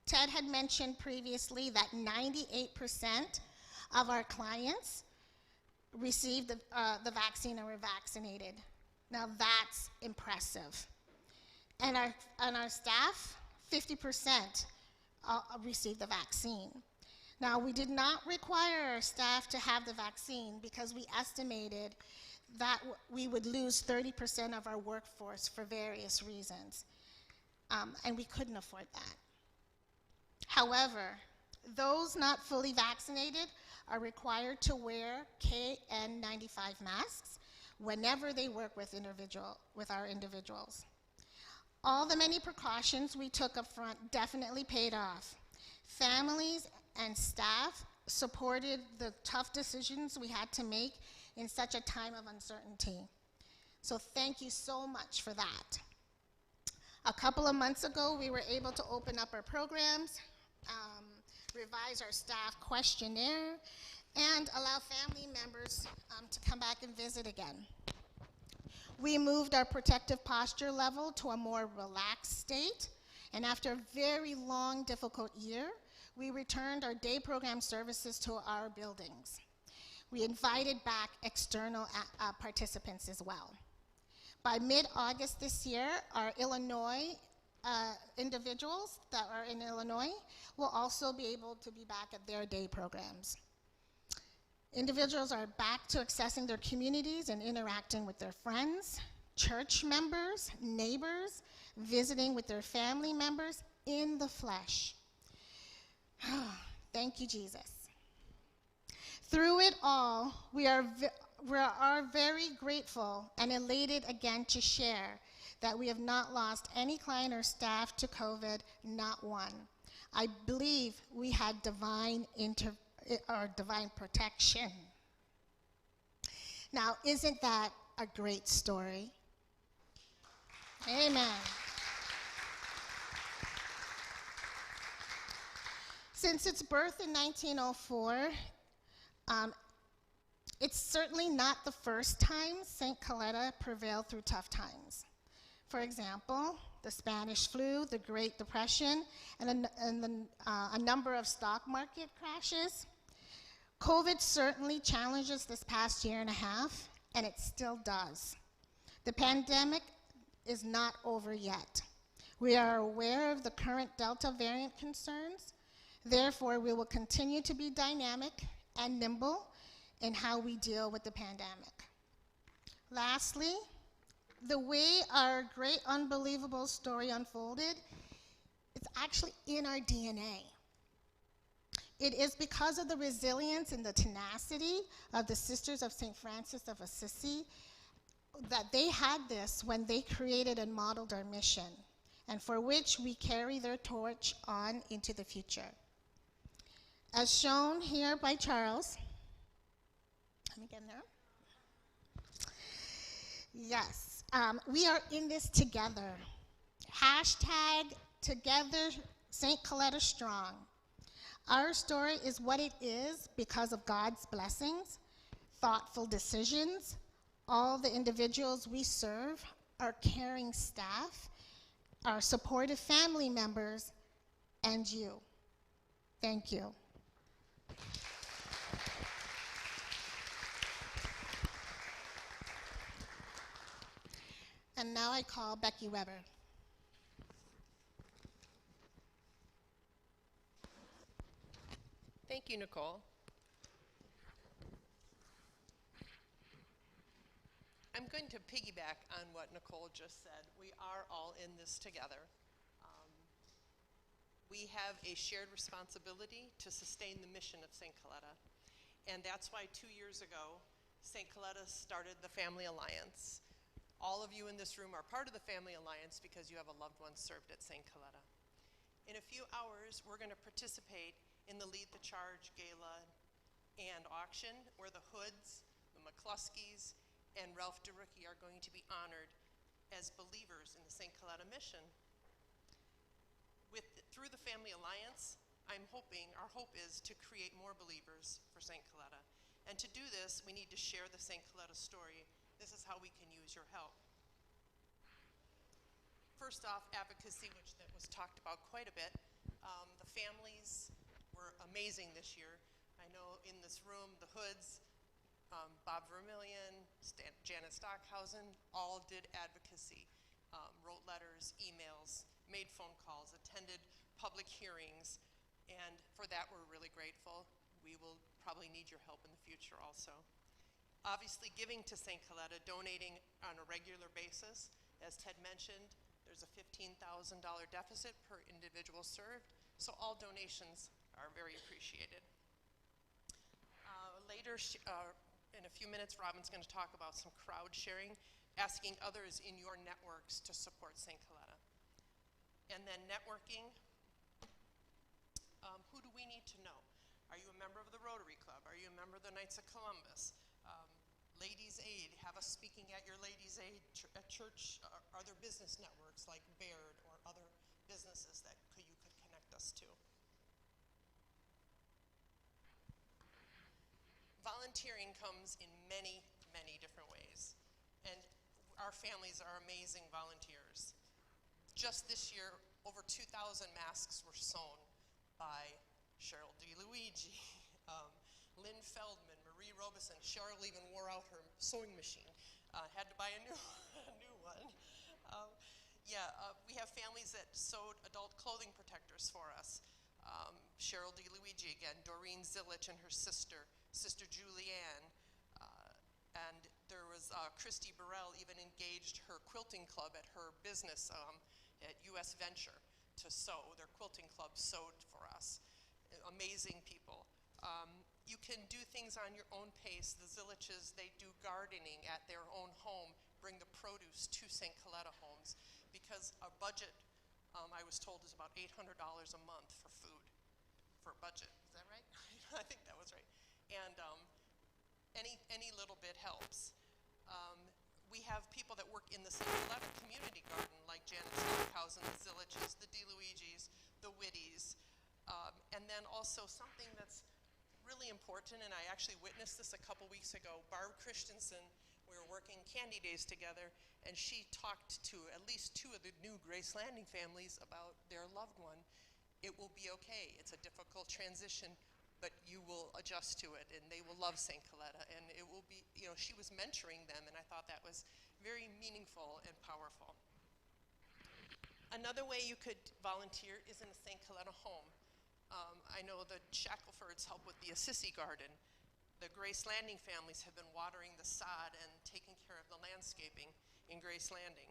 Ted had mentioned previously that 98% of our clients received the vaccine and were vaccinated. Now that's impressive. And our staff, 50% received the vaccine. Now we did not require our staff to have the vaccine because we estimated that we would lose 30% of our workforce for various reasons. And we couldn't afford that. However, those not fully vaccinated are required to wear KN95 masks whenever they work with our individuals. All the many precautions we took up front definitely paid off. Families and staff supported the tough decisions we had to make in such a time of uncertainty. So thank you so much for that. A couple of months ago, we were able to open up our programs, revise our staff questionnaire, and allow family members to come back and visit again. We moved our protective posture level to a more relaxed state, and after a very long, difficult year, we returned our day program services to our buildings. We invited back external participants as well. By mid-August this year, our Illinois individuals that are in Illinois will also be able to be back at their day programs. Individuals are back to accessing their communities and interacting with their friends, church members, neighbors, visiting with their family members in the flesh. Thank you, Jesus. Through it all, we are very grateful and elated again to share that we have not lost any client or staff to COVID, not one. I believe we had divine protection. Now, isn't that a great story? Amen. Since its birth in 1904, it's certainly not the first time St. Coletta prevailed through tough times. For example, the Spanish flu, the Great Depression, and a number of stock market crashes. COVID certainly challenged us this past year and a half, and it still does. The pandemic is not over yet. We are aware of the current Delta variant concerns. Therefore, we will continue to be dynamic and nimble in how we deal with the pandemic. Lastly, the way our great unbelievable story unfolded, it's actually in our DNA. It is because of the resilience and the tenacity of the Sisters of St. Francis of Assisi that they had this when they created and modeled our mission, and for which we carry their torch on into the future. As shown here by Charles, let me get in there. Yes, we are in this together. Hashtag together St. Coletta Strong. Our story is what it is because of God's blessings, thoughtful decisions, all the individuals we serve, our caring staff, our supportive family members, and you. Thank you. And now I call Becky Weber. Thank you, Nicole. I'm going to piggyback on what Nicole just said. We are all in this together. We have a shared responsibility to sustain the mission of St. Coletta. And that's why 2 years ago, St. Coletta started the Family Alliance. All of you in this room are part of the Family Alliance because you have a loved one served at St. Coletta. In a few hours, we're going to participate in the Lead the Charge Gala and auction, where the Hoods, the McCluskeys, and Ralph DeRookie are going to be honored as believers in the St. Coletta mission. Through the Family Alliance, our hope is to create more believers for St. Coletta. And to do this, we need to share the St. Coletta story. This is how we can use your help. First off, advocacy, which that was talked about quite a bit. The families were amazing this year. I know in this room, the Hoods, Bob Vermillion, Janet Stockhausen, all did advocacy, wrote letters, emails, made phone calls, attended public hearings, and for that we're really grateful. We will probably need your help in the future also. Obviously, giving to St. Coletta, donating on a regular basis. As Ted mentioned, there's a $15,000 deficit per individual served, so all donations are very appreciated. Later, in a few minutes, Robin's going to talk about some crowd sharing, asking others in your networks to support St. Coletta. And then networking, who do we need to know? Are you a member of the Rotary Club? Are you a member of the Knights of Columbus? Ladies Aid, have us speaking at your Ladies Aid at church. Are there business networks like Baird or other businesses that you could connect us to? Volunteering comes in many, many different ways. And our families are amazing volunteers. Just this year, over 2,000 masks were sewn by Cheryl DeLuigi, Lynn Feldman, Marie Robeson. Cheryl even wore out her sewing machine. Had to buy a new one. We have families that sewed adult clothing protectors for us. Cheryl DeLuigi again, Doreen Zillich and her sister, Sister Julianne, and there was Christy Burrell even engaged her quilting club at her business at US Venture to sew. Their quilting club sewed for us. Amazing people. You can do things on your own pace. The Zilliches, they do gardening at their own home, bring the produce to St. Coletta homes, because our budget, I was told, is about $800 a month for food, for a budget. Is that right? I think that was right. And any little bit helps. We have people that work in the St. Coletta community garden, like Janet Stockhausen, the Zilliches, the DeLuigis, the Whitties. And then then also something that's really important, and I actually witnessed this a couple weeks ago. Barb Christensen, we were working Candy Days together, and she talked to at least 2 of the new Grace Landing families about their loved one. It will be okay. It's a difficult transition, but you will adjust to it, and they will love St. Coletta, and it will be, you know, she was mentoring them, and I thought that was very meaningful and powerful. Another way you could volunteer is in a St. Coletta home. I know the Shacklefords help with the Assisi Garden. The Grace Landing families have been watering the sod and taking care of the landscaping in Grace Landing.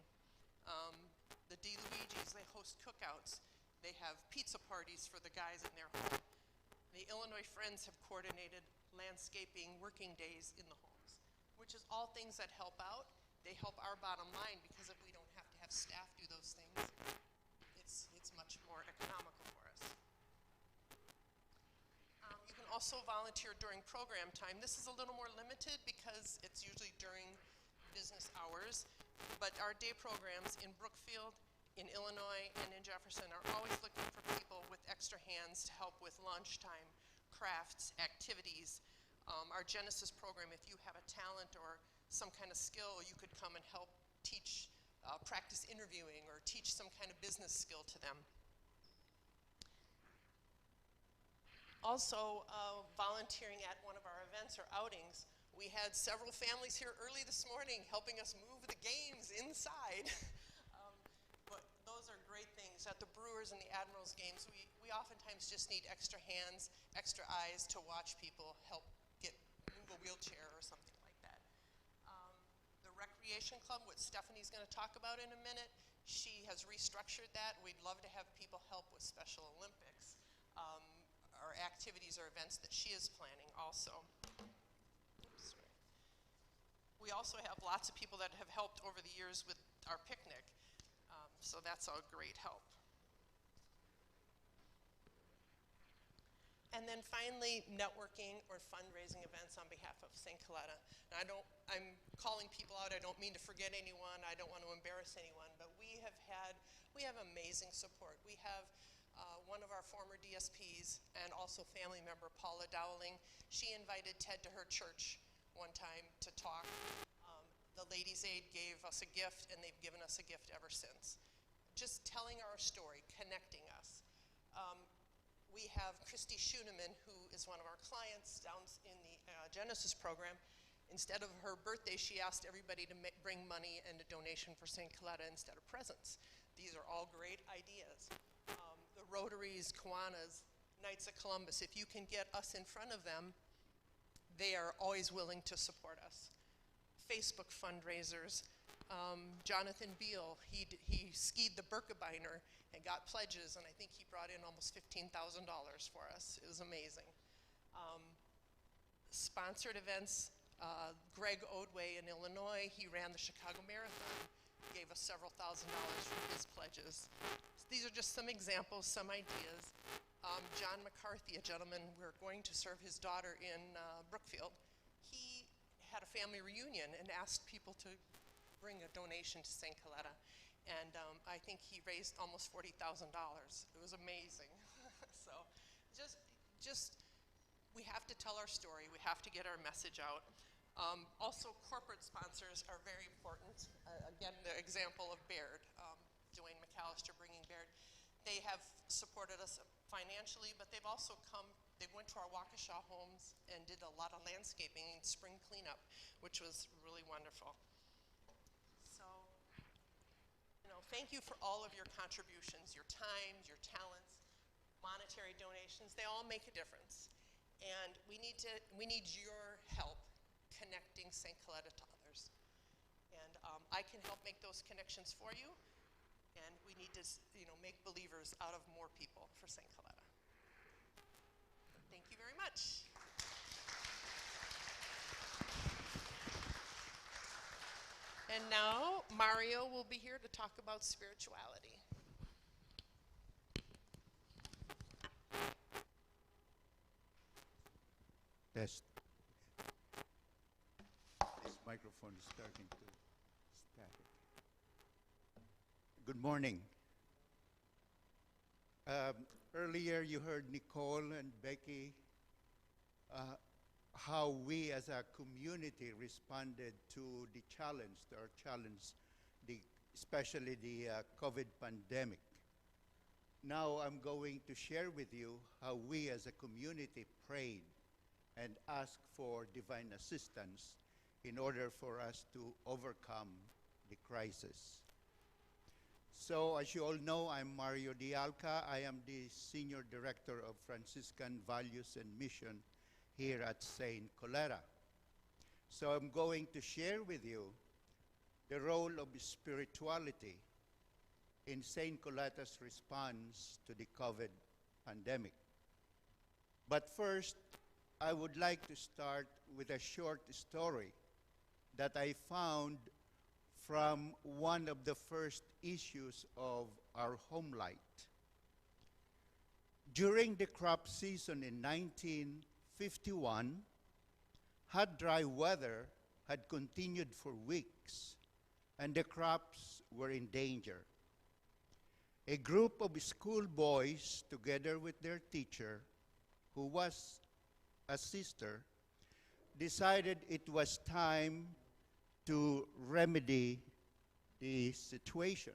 The DeLuigis, they host cookouts. They have pizza parties for the guys in their home. The Illinois Friends have coordinated landscaping working days in the homes, which is all things that help out. They help our bottom line, because if we don't have to have staff do those things, it's much more economical for us. You can also volunteer during program time. This is a little more limited because it's usually during business hours, but our day programs in Brookfield, in Illinois, and in Jefferson are always looking for people with extra hands to help with lunchtime, crafts, activities. Our Genesis program, if you have a talent or some kind of skill, you could come and help teach, practice interviewing, or teach some kind of business skill to them. Also, volunteering at one of our events or outings. We had several families here early this morning helping us move the games inside. Those are great things. At the Brewers and the Admirals games, we oftentimes just need extra hands, extra eyes to watch people help move a wheelchair or something like that. The Recreation Club, which Stephanie's going to talk about in a minute, she has restructured that. We'd love to have people help with Special Olympics or activities or events that she is planning also. Oops, sorry. We also have lots of people that have helped over the years with our picnic. So that's a great help. And then finally, networking or fundraising events on behalf of St. Coletta. Now I'm calling people out. I don't mean to forget anyone. I don't want to embarrass anyone, but we have amazing support. We have one of our former DSPs and also family member, Paula Dowling. She invited Ted to her church one time to talk. The Ladies' Aid gave us a gift, and they've given us a gift ever since. Just telling our story, connecting us. We have Christy Schuneman, who is one of our clients down in the Genesis program. Instead of her birthday, she asked everybody to bring money and a donation for St. Coletta instead of presents. These are all great ideas. The Rotaries, Kiwanis, Knights of Columbus, if you can get us in front of them, they are always willing to support us. Facebook fundraisers. Jonathan Beal, he skied the Birkebeiner and got pledges, and I think he brought in almost $15,000 for us. It was amazing. Sponsored events, Greg Odway in Illinois, he ran the Chicago Marathon, gave us several $1,000s from his pledges. So these are just some examples, some ideas. John McCarthy, a gentleman, we're going to serve his daughter in Brookfield. He had a family reunion and asked people to bring a donation to St. Coletta. And I think he raised almost $40,000. It was amazing. So just, we have to tell our story. We have to get our message out. Also, corporate sponsors are very important. Again, the example of Baird, Dwayne McAllister bringing Baird. They have supported us financially, but they've also they went to our Waukesha homes and did a lot of landscaping and spring cleanup, which was really wonderful. So, thank you for all of your contributions, your time, your talents, monetary donations. They all make a difference. And we need your help connecting St. Coletta to others. And I can help make those connections for you. And we need to, make believers out of more people for St. Coletta. Thank you very much. And now Mario will be here to talk about spirituality. Test. This microphone is starting to static. Good morning. Earlier you heard Nicole and Becky how we as a community responded to the challenge, especially the COVID pandemic. Now I'm going to share with you how we as a community prayed and asked for divine assistance in order for us to overcome the crisis. So, as you all know, I'm Mario Dialca. I am the Senior Director of Franciscan Values and Mission here at St. Coletta. So I'm going to share with you the role of spirituality in St. Coletta's response to the COVID pandemic. But first, I would like to start with a short story that I found from one of the first issues of our Home Light. During the crop season in 1951, hot, dry weather had continued for weeks, and the crops were in danger. A group of schoolboys, together with their teacher, who was a sister, decided it was time to remedy the situation.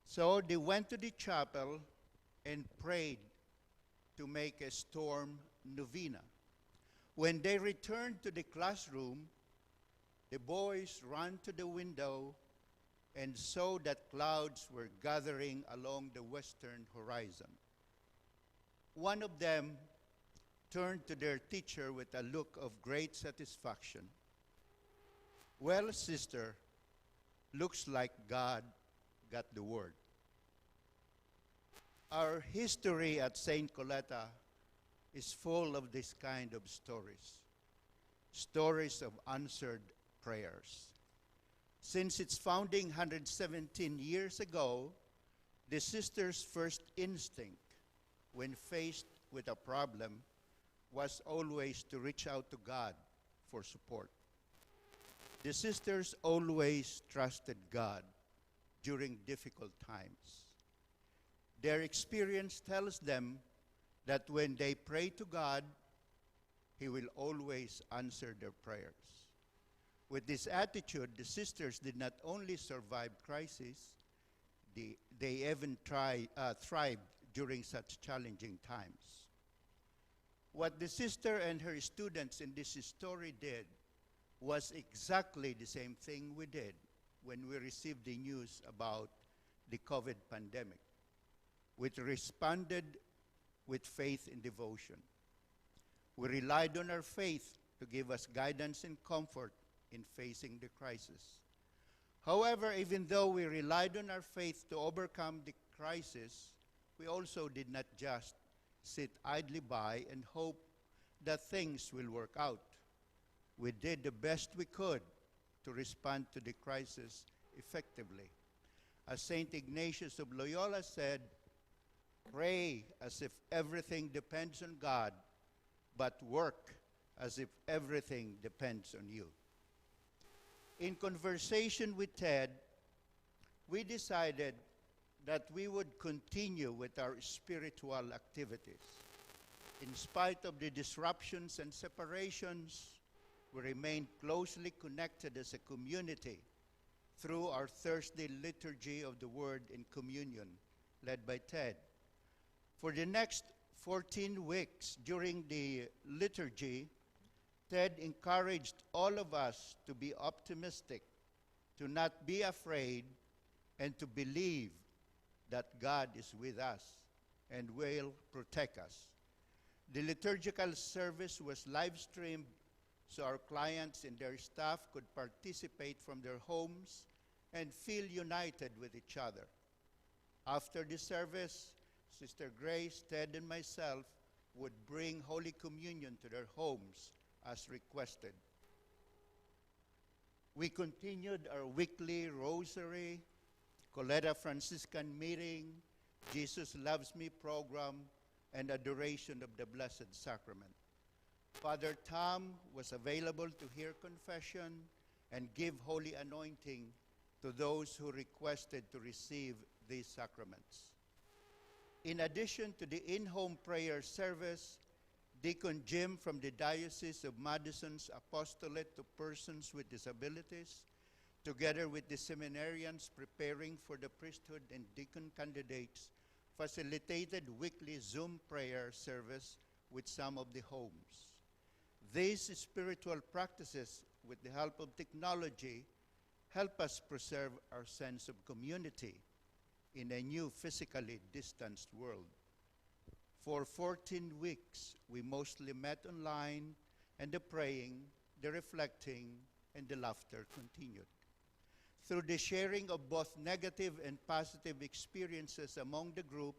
So they went to the chapel and prayed to make a storm novena. When they returned to the classroom, the boys ran to the window and saw that clouds were gathering along the western horizon. One of them turned to their teacher with a look of great satisfaction. "Well, sister, looks like God got the word." Our history at St. Coletta is full of this kind of stories, stories of answered prayers. Since its founding 117 years ago, the sisters' first instinct when faced with a problem was always to reach out to God for support. The sisters always trusted God during difficult times. Their experience tells them that when they pray to God, He will always answer their prayers. With this attitude, the sisters did not only survive crises, they even thrived during such challenging times. What the sister and her students in this story did was exactly the same thing we did when we received the news about the COVID pandemic. We responded with faith and devotion. We relied on our faith to give us guidance and comfort in facing the crisis. However, even though we relied on our faith to overcome the crisis, we also did not just sit idly by and hope that things will work out. We did the best we could to respond to the crisis effectively. As St. Ignatius of Loyola said, "Pray as if everything depends on God, but work as if everything depends on you." In conversation with Ted, we decided that we would continue with our spiritual activities. In spite of the disruptions and separations, we remained closely connected as a community through our Thursday liturgy of the Word in communion, led by Ted. For the next 14 weeks during the liturgy, Ted encouraged all of us to be optimistic, to not be afraid, and to believe that God is with us and will protect us. The liturgical service was live-streamed so our clients and their staff could participate from their homes and feel united with each other. After the service, Sister Grace, Ted, and myself would bring Holy Communion to their homes as requested. We continued our weekly rosary, Coletta Franciscan meeting, Jesus Loves Me program, and adoration of the Blessed Sacrament. Father Tom was available to hear confession and give holy anointing to those who requested to receive these sacraments. In addition to the in-home prayer service, Deacon Jim from the Diocese of Madison's Apostolate to Persons with Disabilities, together with the seminarians preparing for the priesthood and deacon candidates, facilitated weekly Zoom prayer service with some of the homes. These spiritual practices, with the help of technology, help us preserve our sense of community in a new physically distanced world. For 14 weeks, we mostly met online, and the praying, the reflecting, and the laughter continued. Through the sharing of both negative and positive experiences among the group,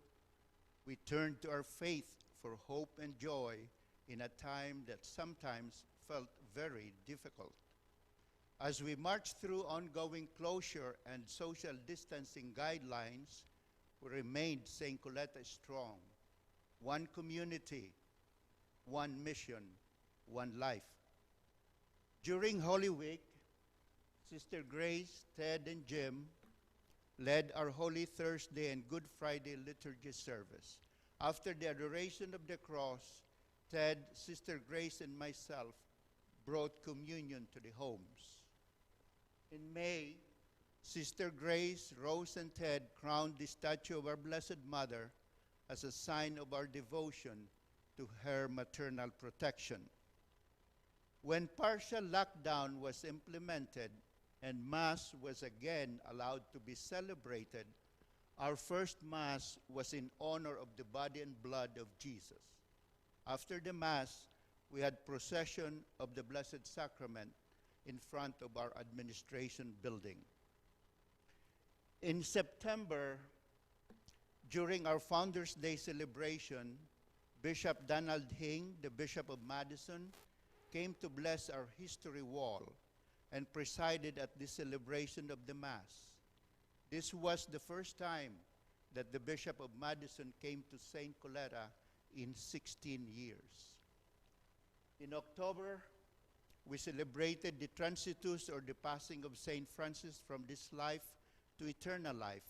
we turned to our faith for hope and joy in a time that sometimes felt very difficult. As we marched through ongoing closure and social distancing guidelines, we remained St. Coletta strong. One community, one mission, one life. During Holy Week, Sister Grace, Ted, and Jim led our Holy Thursday and Good Friday liturgy service. After the adoration of the cross, Ted, Sister Grace, and myself brought communion to the homes. In May, Sister Grace, Rose, and Ted crowned the statue of our Blessed Mother as a sign of our devotion to her maternal protection. When partial lockdown was implemented and Mass was again allowed to be celebrated, our first Mass was in honor of the body and blood of Jesus. After the Mass, we had procession of the Blessed Sacrament in front of our administration building. In September, during our Founders' Day celebration, Bishop Donald Hing, the Bishop of Madison, came to bless our history wall and presided at the celebration of the Mass. This was the first time that the Bishop of Madison came to St. Coletta in 16 years. In October, we celebrated the transitus, or the passing of St. Francis from this life to eternal life,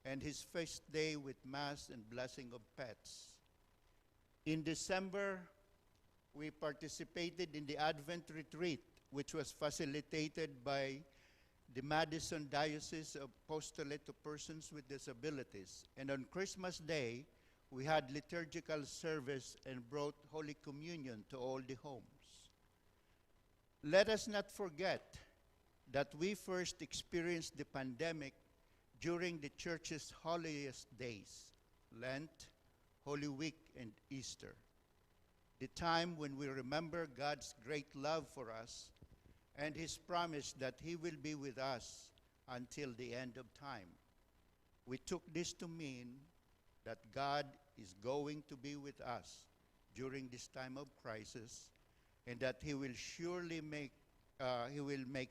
and his feast day with Mass and blessing of pets. In December, we participated in the Advent Retreat, which was facilitated by the Madison Diocese Apostolate to Persons with Disabilities. And on Christmas Day, we had liturgical service and brought Holy Communion to all the homes. Let us not forget that we first experienced the pandemic during the Church's holiest days, Lent, Holy Week, and Easter, the time when we remember God's great love for us and his promise that he will be with us until the end of time. We took this to mean that God is going to be with us during this time of crisis, and that he will surely make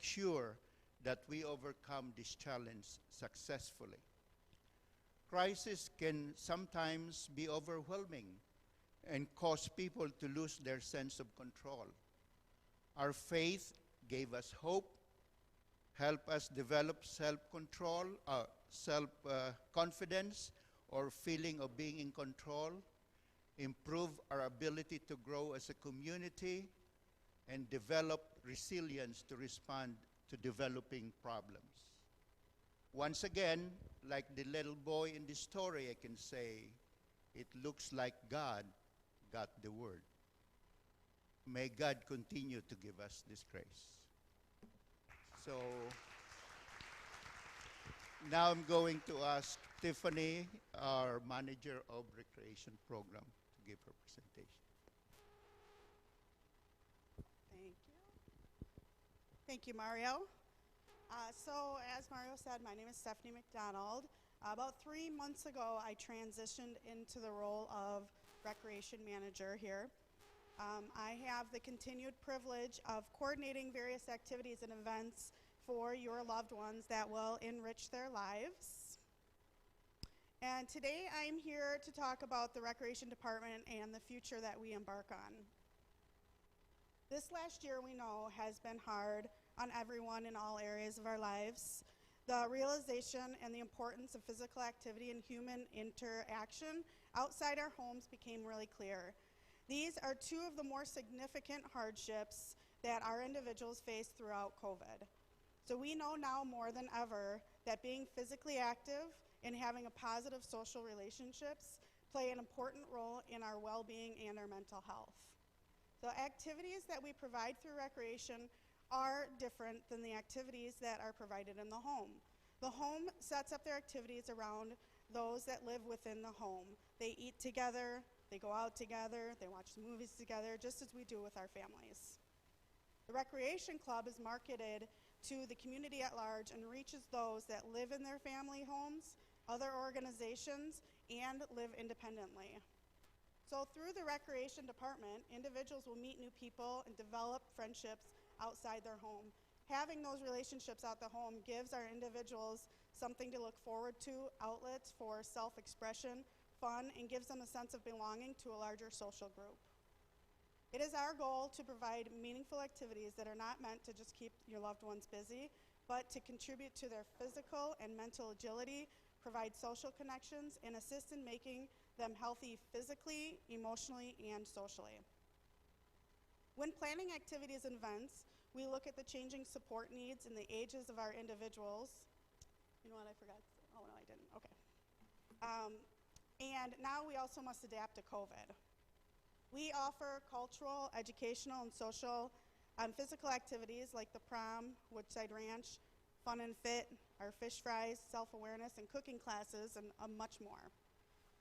sure that we overcome this challenge successfully. Crisis can sometimes be overwhelming and cause people to lose their sense of control. Our faith gave us hope, help us develop self-control, self-confidence, or feeling of being in control, improve our ability to grow as a community, and develop resilience to respond to developing problems. Once again, like the little boy in the story, I can say, it looks like God got the word. May God continue to give us this grace. So now I'm going to ask Tiffany, our manager of recreation program, to give her presentation. Thank you. Thank you, Mario. So as Mario said, my name is Stephanie McDonald. About 3 months ago, I transitioned into the role of recreation manager here. I have the continued privilege of coordinating various activities and events for your loved ones that will enrich their lives. And today I'm here to talk about the Recreation Department and the future that we embark on. This last year, we know, has been hard on everyone in all areas of our lives. The realization and the importance of physical activity and human interaction outside our homes became really clear. These are two of the more significant hardships that our individuals face throughout COVID. So we know now more than ever that being physically active and having a positive social relationships play an important role in our well-being and our mental health. So activities that we provide through recreation are different than the activities that are provided in the home. The home sets up their activities around those that live within the home. They eat together, they go out together, they watch movies together, just as we do with our families. The Recreation Club is marketed to the community at large and reaches those that live in their family homes, other organizations, and live independently. So through the Recreation Department, individuals will meet new people and develop friendships outside their home. Having those relationships at the home gives our individuals something to look forward to, outlets for self-expression, fun, and gives them a sense of belonging to a larger social group. It is our goal to provide meaningful activities that are not meant to just keep your loved ones busy, but to contribute to their physical and mental agility, provide social connections, and assist in making them healthy physically, emotionally, and socially. When planning activities and events, we look at the changing support needs and the ages of our individuals. You know what, I forgot? Oh, no, I didn't. Okay. And now we also must adapt to COVID. We offer cultural, educational, and social physical activities like the prom, Woodside Ranch, Fun and Fit, our fish fries, self-awareness, and cooking classes, and much more.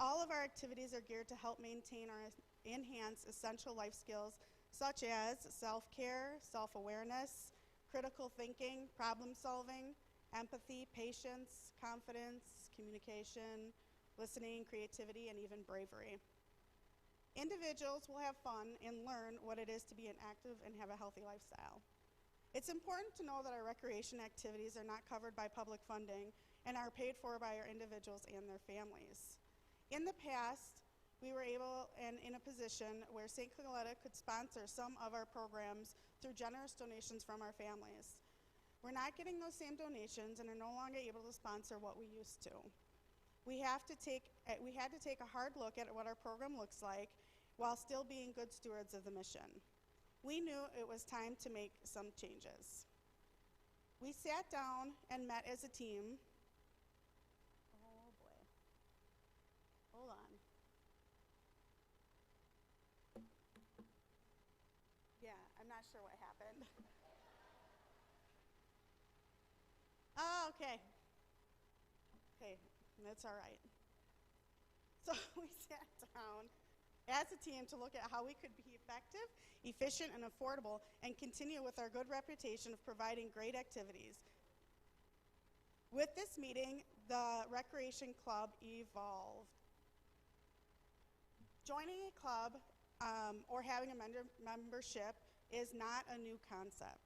All of our activities are geared to help maintain or enhance essential life skills such as self-care, self-awareness, critical thinking, problem solving, empathy, patience, confidence, communication, listening, creativity, and even bravery. Individuals will have fun and learn what it is to be an active and have a healthy lifestyle. It's important to know that our recreation activities are not covered by public funding and are paid for by our individuals and their families. In the past, we were able and in a position where St. Coletta could sponsor some of our programs through generous donations from our families. We're not getting those same donations and are no longer able to sponsor what we used to. We had to take a hard look at what our program looks like while still being good stewards of the mission. We knew it was time to make some changes. We sat down and met as a team. Oh boy. Hold on. Yeah, I'm not sure what happened. Oh, okay. Okay, that's all right. So we sat down as a team to look at how we could be effective, efficient, and affordable, and continue with our good reputation of providing great activities. With this meeting, the Recreation Club evolved. Joining a club or having a membership is not a new concept.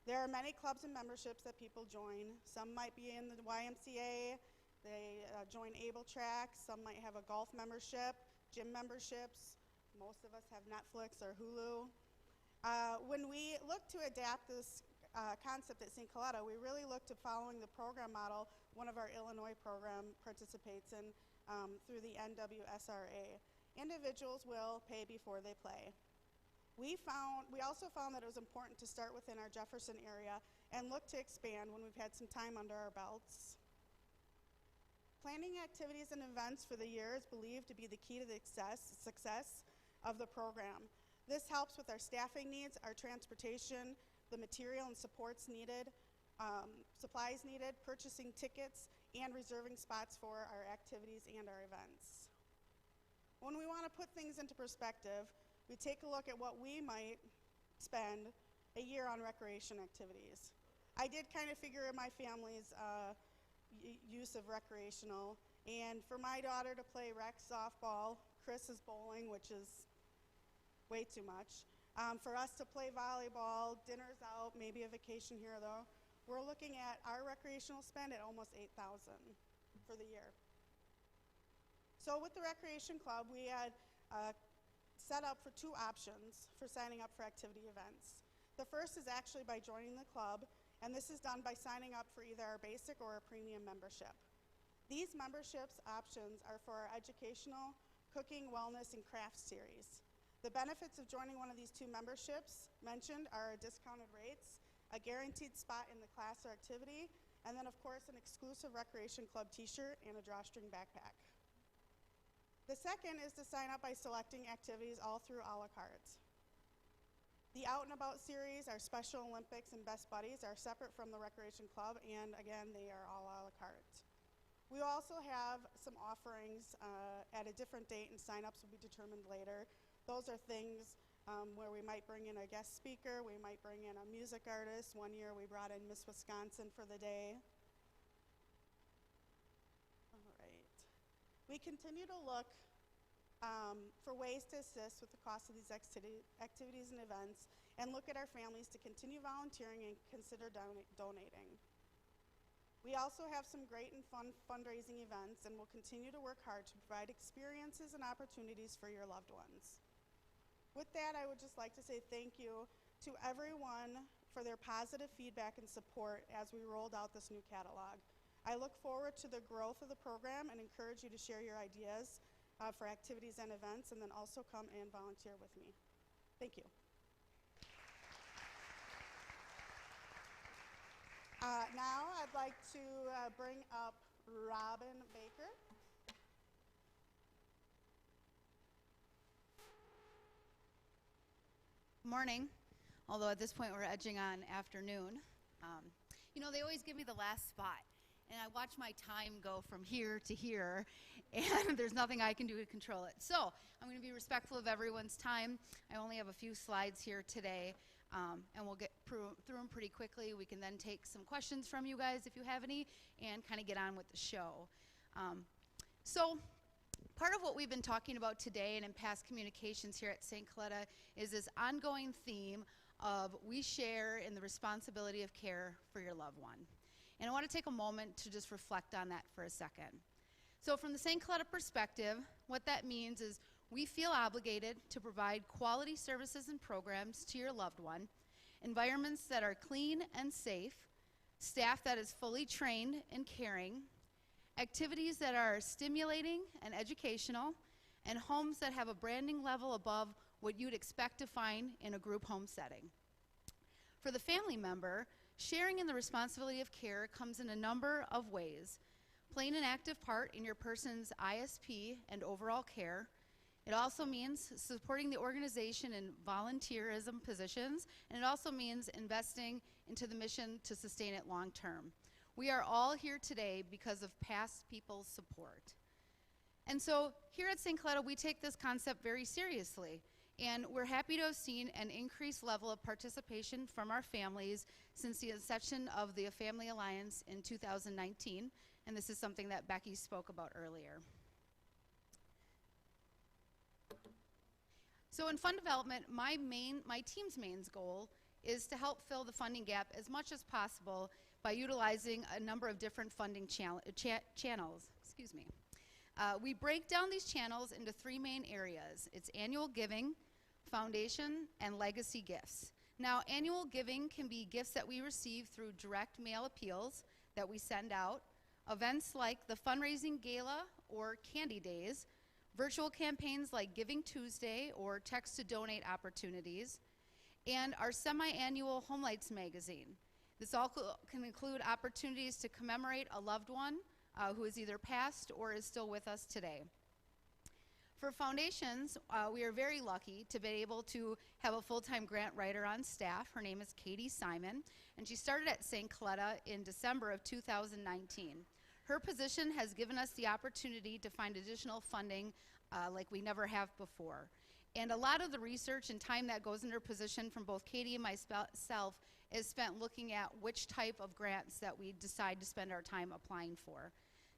There are many clubs and memberships that people join. Some might be in the YMCA, they join Able Track, some might have a golf membership, gym memberships. Most of us have Netflix or Hulu. When we look to adapt this concept at St. Coletta, we really look to following the program model one of our Illinois program participates in through the NWSRA. Individuals will pay before they play. We also found that it was important to start within our Jefferson area and look to expand when we've had some time under our belts. Planning activities and events for the year is believed to be the key to the success of the program. This helps with our staffing needs, our transportation, the material and supports needed, supplies needed, purchasing tickets, and reserving spots for our activities and our events. When we want to put things into perspective, we take a look at what we might spend a year on recreation activities. I did kind of figure in my family's use of recreational, and for my daughter to play rec softball, Chris is bowling, which is way too much. For us to play volleyball, dinners out, maybe a vacation here though, we're looking at our recreational spend at almost $8,000 for the year. So with the Recreation Club, we had set up for two options for signing up for activity events. The first is actually by joining the club and this is done by signing up for either our basic or a premium membership. These memberships options are for our educational, cooking, wellness, and craft series. The benefits of joining one of these two memberships mentioned are discounted rates, a guaranteed spot in the class or activity, and then of course an exclusive Recreation Club t-shirt and a drawstring backpack. The second is to sign up by selecting activities all through a la carte. The Out and About series, our Special Olympics and Best Buddies, are separate from the Recreation Club, and again, they are all a la carte. We also have some offerings at a different date, and sign-ups will be determined later. Those are things where we might bring in a guest speaker, we might bring in a music artist. One year we brought in Miss Wisconsin for the day. All right. We continue to look for ways to assist with the cost of these activities and events, and look at our families to continue volunteering and consider donating. We also have some great and fun fundraising events, and will continue to work hard to provide experiences and opportunities for your loved ones. With that, I would just like to say thank you to everyone for their positive feedback and support as we rolled out this new catalog. I look forward to the growth of the program and encourage you to share your ideas for activities and events, and then also come and volunteer with me. Thank you. Now I'd like to bring up Robin Baker. Morning, although at this point we're edging on afternoon. You know, they always give me the last spot, and I watch my time go from here to here, and there's nothing I can do to control it. So I'm going to be respectful of everyone's time. I only have a few slides here today, and we'll get through them pretty quickly. We can then take some questions from you guys if you have any, and kind of get on with the show. So part of what we've been talking about today and in past communications here at St. Coletta is this ongoing theme of we share in the responsibility of care for your loved one. And I want to take a moment to just reflect on that for a second. So from the St. Coletta perspective, what that means is we feel obligated to provide quality services and programs to your loved one, environments that are clean and safe, staff that is fully trained and caring, activities that are stimulating and educational, and homes that have a branding level above what you'd expect to find in a group home setting. For the family member, sharing in the responsibility of care comes in a number of ways. Playing an active part in your person's ISP and overall care. It also means supporting the organization in volunteerism positions, and it also means investing into the mission to sustain it long term. We are all here today because of past people's support. And so here at St. Coletta, we take this concept very seriously, and we're happy to have seen an increased level of participation from our families since the inception of the Family Alliance in 2019, and this is something that Becky spoke about earlier. So in fund development, my team's main goal is to help fill the funding gap as much as possible by utilizing a number of different funding channels. Excuse me. We break down these channels into three main areas. It's annual giving, foundation, and legacy gifts. Now, annual giving can be gifts that we receive through direct mail appeals that we send out, events like the fundraising gala or candy days, virtual campaigns like Giving Tuesday or text to donate opportunities, and our semi-annual Home Lights magazine. This all can include opportunities to commemorate a loved one who is either passed or is still with us today. For foundations, we are very lucky to be able to have a full-time grant writer on staff. Her name is Katie Simon, and she started at St. Coletta in December of 2019. Her position has given us the opportunity to find additional funding like we never have before. And a lot of the research and time that goes into her position from both Katie and myself is spent looking at which type of grants that we decide to spend our time applying for.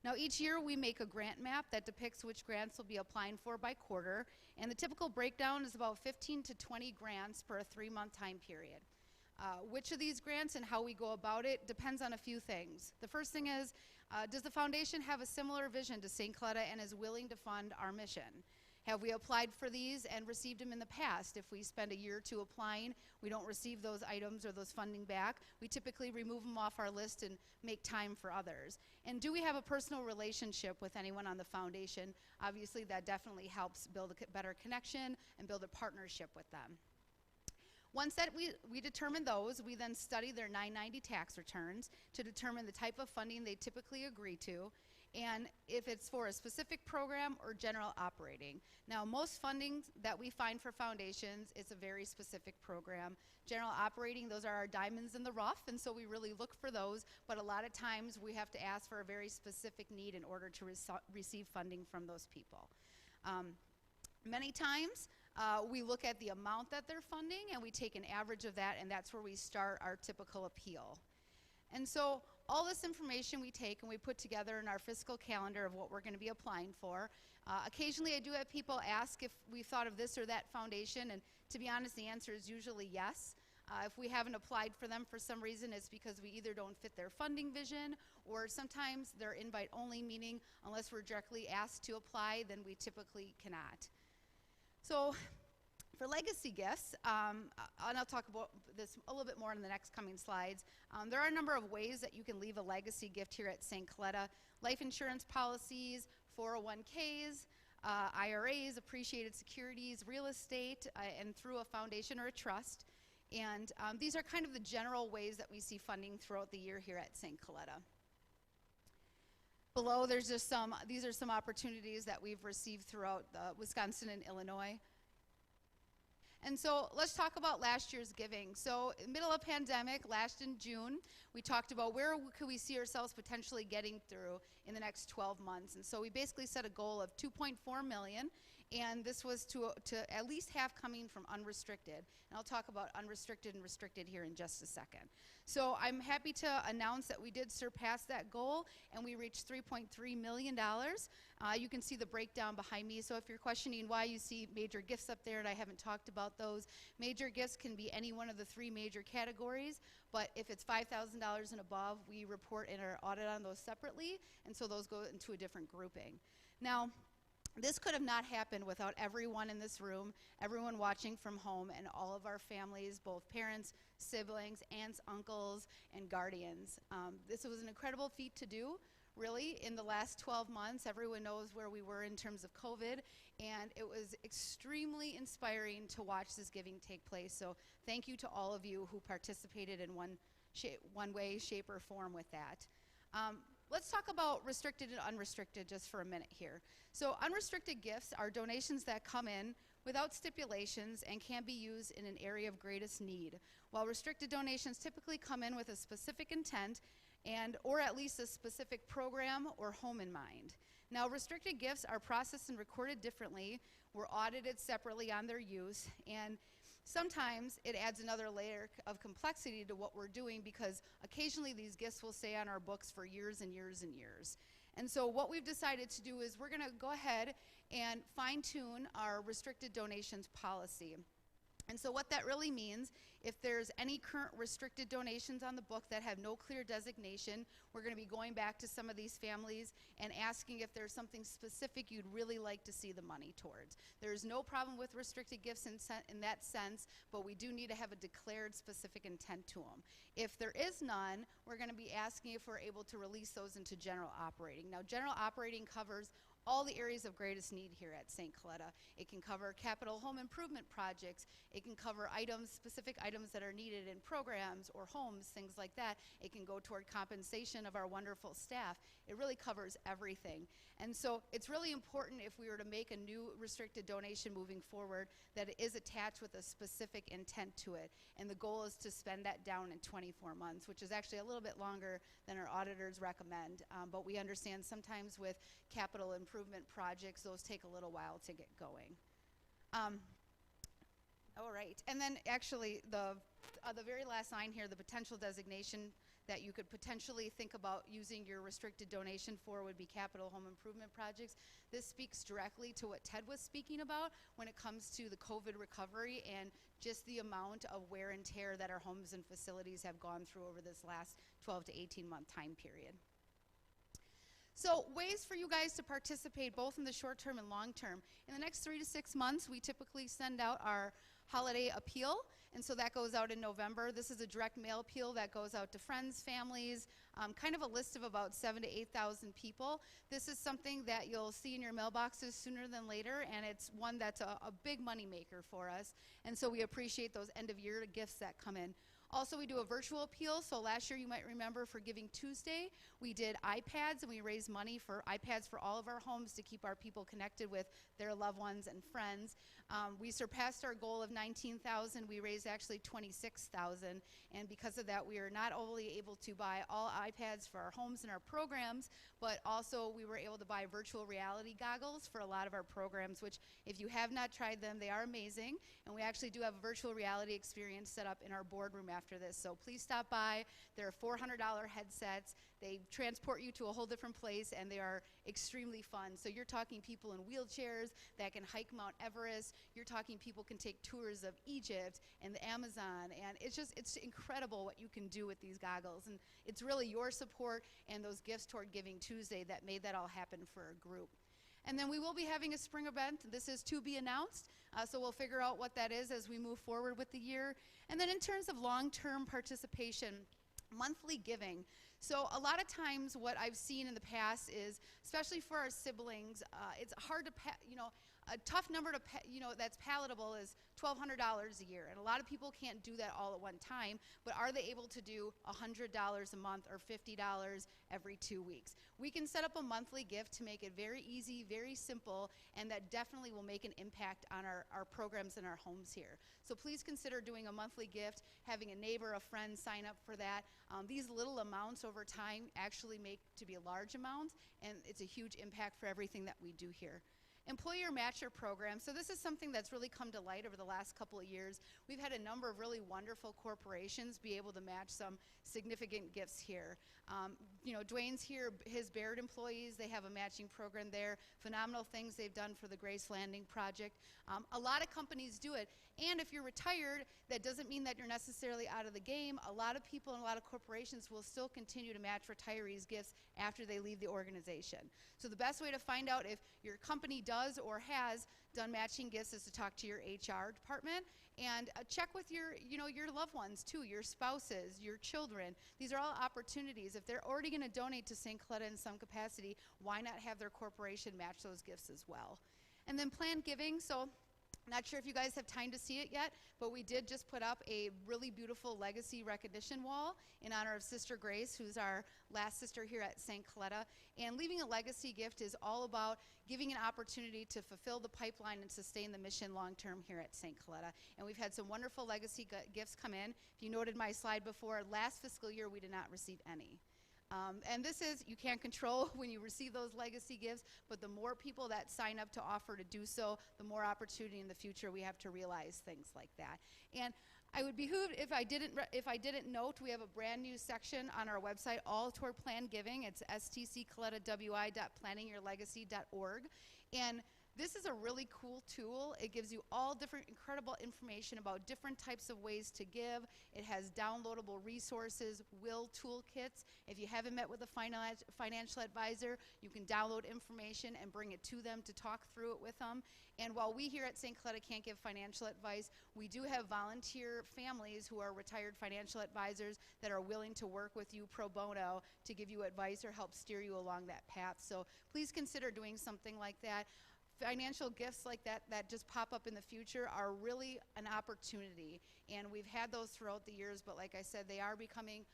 Now each year we make a grant map that depicts which grants we'll be applying for by quarter, and the typical breakdown is about 15 to 20 grants per a 3-month time period. Which of these grants and how we go about it depends on a few things. The first thing is, does the foundation have a similar vision to St. Coletta and is willing to fund our mission? Have we applied for these and received them in the past? If we spend a year or two applying, we don't receive those items or those funding back, we typically remove them off our list and make time for others. And do we have a personal relationship with anyone on the foundation? Obviously, that definitely helps build a better connection and build a partnership with them. Once that we determine those, we then study their 990 tax returns to determine the type of funding they typically agree to, and if it's for a specific program or general operating. Now, most funding that we find for foundations, it's a very specific program. General operating, those are our diamonds in the rough, and so we really look for those, but a lot of times we have to ask for a very specific need in order to receive funding from those people. Many times, we look at the amount that they're funding and we take an average of that, and that's where we start our typical appeal. And so all this information we take and we put together in our fiscal calendar of what we're going to be applying for. Occasionally I do have people ask if we thought of this or that foundation, and to be honest, the answer is usually yes. If we haven't applied for them for some reason, it's because we either don't fit their funding vision, or sometimes they're invite only, meaning unless we're directly asked to apply, then we typically cannot. So for legacy gifts, and I'll talk about this a little bit more in the next coming slides, there are a number of ways that you can leave a legacy gift here at St. Coletta. Life insurance policies, 401ks, IRAs, appreciated securities, real estate, and through a foundation or a trust. And these are kind of the general ways that we see funding throughout the year here at St. Coletta. Below, these are some opportunities that we've received throughout Wisconsin and Illinois. And so let's talk about last year's giving. So in the middle of pandemic, last in June, we talked about where could we see ourselves potentially getting through in the next 12 months. And so we basically set a goal of $2.4 million, and this was to at least have coming from unrestricted. And I'll talk about unrestricted and restricted here in just a second. So I'm happy to announce that we did surpass that goal, and we reached $3.3 million. You can see the breakdown behind me. So if you're questioning why you see major gifts up there and I haven't talked about those, major gifts can be any one of the three major categories, but if it's $5,000 and above, we report in our audit on those separately, and so those go into a different grouping. Now, this could have not happened without everyone in this room, everyone watching from home, and all of our families, both parents, siblings, aunts, uncles, and guardians. This was an incredible feat to do, really, in the last 12 months. Everyone knows where we were in terms of COVID, and it was extremely inspiring to watch this giving take place. So thank you to all of you who participated in one way, shape, or form with that. Let's talk about restricted and unrestricted just for a minute here. So unrestricted gifts are donations that come in without stipulations and can be used in an area of greatest need, while restricted donations typically come in with a specific intent or at least a specific program or home in mind. Now, restricted gifts are processed and recorded differently. We're audited separately on their use, and sometimes it adds another layer of complexity to what we're doing, because occasionally these gifts will stay on our books for years and years and years. And so what we've decided to do is we're going to go ahead and fine-tune our restricted donations policy. And so what that really means, if there's any current restricted donations on the book that have no clear designation, we're going to be going back to some of these families and asking if there's something specific you'd really like to see the money towards. There's no problem with restricted gifts in that sense, but we do need to have a declared specific intent to them. If there is none, we're going to be asking if we're able to release those into general operating. Now, general operating covers all the areas of greatest need here at St. Coletta. It can cover capital home improvement projects. It can cover specific items that are needed in programs or homes, things like that. It can go toward compensation of our wonderful staff. It really covers everything. And so it's really important, if we were to make a new restricted donation moving forward, that it is attached with a specific intent to it. And the goal is to spend that down in 24 months, which is actually a little bit longer than our auditors recommend. But we understand sometimes with capital improvement projects, those take a little while to get going. All right, and then actually the very last line here, the potential designation that you could potentially think about using your restricted donation for would be capital home improvement projects. This speaks directly to what Ted was speaking about when it comes to the COVID recovery and just the amount of wear and tear that our homes and facilities have gone through over this last 12 to 18 month time period. So ways for you guys to participate both in the short term and long term. In the next 3 to 6 months, we typically send out our holiday appeal, and so that goes out in November. This is a direct mail appeal that goes out to friends, families, kind of a list of about 7,000 to 8,000 people. This is something that you'll see in your mailboxes sooner than later, and it's one that's a big money maker for us, and so we appreciate those end of year gifts that come in. Also, we do a virtual appeal. So last year, you might remember, for Giving Tuesday, we did iPads, and we raised money for iPads for all of our homes to keep our people connected with their loved ones and friends. We surpassed our goal of 19,000. We raised actually 26,000, and because of that, we are not only able to buy all iPads for our homes and our programs, but also we were able to buy virtual reality goggles for a lot of our programs, which, if you have not tried them, they are amazing, and we actually do have a virtual reality experience set up in our boardroom after this, so please stop by. They're $400 headsets. They transport you to a whole different place, and they are extremely fun. So you're talking people in wheelchairs that can hike Mount Everest. You're talking people can take tours of Egypt and the Amazon, and it's incredible what you can do with these goggles. And it's really your support and those gifts toward Giving Tuesday that made that all happen for a group. And then we will be having a spring event. This is to be announced, so we'll figure out what that is as we move forward with the year. And then in terms of long-term participation, monthly giving. So a lot of times what I've seen in the past is, especially for our siblings, it's hard to, a tough number to, that's palatable is $1,200 a year. And a lot of people can't do that all at one time, but are they able to do $100 a month or $50 every 2 weeks? We can set up a monthly gift to make it very easy, very simple, and that definitely will make an impact on our programs in our homes here. So please consider doing a monthly gift, having a neighbor, a friend sign up for that. These little amounts over time actually make to be large amounts, and it's a huge impact for everything that we do here. Employer Matcher Program. So this is something that's really come to light over the last couple of years. We've had a number of really wonderful corporations be able to match some significant gifts here. Dwayne's here, his Baird employees, they have a matching program there. Phenomenal things they've done for the Grace Landing Project. A lot of companies do it. And if you're retired, that doesn't mean that you're necessarily out of the game. A lot of people and a lot of corporations will still continue to match retirees' gifts after they leave the organization. So the best way to find out if your company does or has done matching gifts is to talk to your HR department and check with your loved ones too, your spouses, your children. These are all opportunities. If they're already going to donate to St. Coletta in some capacity, why not have their corporation match those gifts as well? And then planned giving. So not sure if you guys have time to see it yet, but we did just put up a really beautiful legacy recognition wall in honor of Sister Grace, who's our last sister here at St. Coletta. And leaving a legacy gift is all about giving an opportunity to fulfill the pipeline and sustain the mission long-term here at St. Coletta. And we've had some wonderful legacy gifts come in. If you noted my slide before, last fiscal year we did not receive any. And this is, you can't control when you receive those legacy gifts, but the more people that sign up to offer to do so, the more opportunity in the future we have to realize things like that. And I would behoove, if I didn't note, we have a brand new section on our website all toward planned giving. It's stccolettawi.planningyourlegacy.org. And this is a really cool tool. It gives you all different incredible information about different types of ways to give. It has downloadable resources, will toolkits. If you haven't met with a financial advisor, you can download information and bring it to them to talk through it with them. And while we here at St. Coletta can't give financial advice, we do have volunteer families who are retired financial advisors that are willing to work with you pro bono to give you advice or help steer you along that path. So please consider doing something like that. Financial gifts like that just pop up in the future are really an opportunity, and we've had those throughout the years, but like I said, they are becoming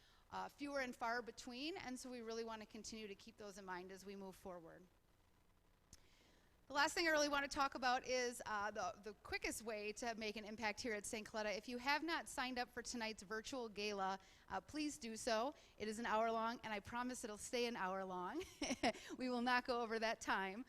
fewer and far between, and so we really want to continue to keep those in mind as we move forward. The last thing I really want to talk about is the quickest way to make an impact here at St. Coletta. If you have not signed up for tonight's virtual gala, please do so. It is an hour long, and I promise it'll stay an hour long. We will not go over that time.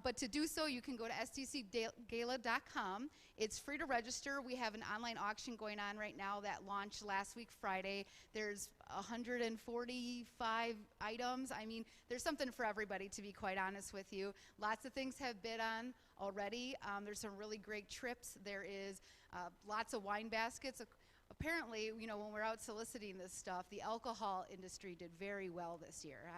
But to do so, you can go to stcgala.com. It's free to register. We have an online auction going on right now that launched last week, Friday. There's 145 items. I mean, there's something for everybody, to be quite honest with you. Lots of things have bid on already. There's some really great trips. There is lots of wine baskets. Apparently, when we're out soliciting this stuff, the alcohol industry did very well this year.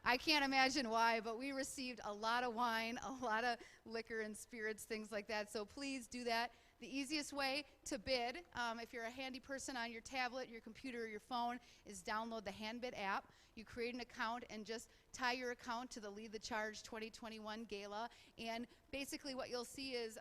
I can't imagine why, but we received a lot of wine, a lot of liquor and spirits, things like that. So please do that. The easiest way to bid, if you're a handy person on your tablet, your computer, or your phone, is download the HandBid app. You create an account and just tie your account to the Lead the Charge 2021 Gala. And basically what you'll see is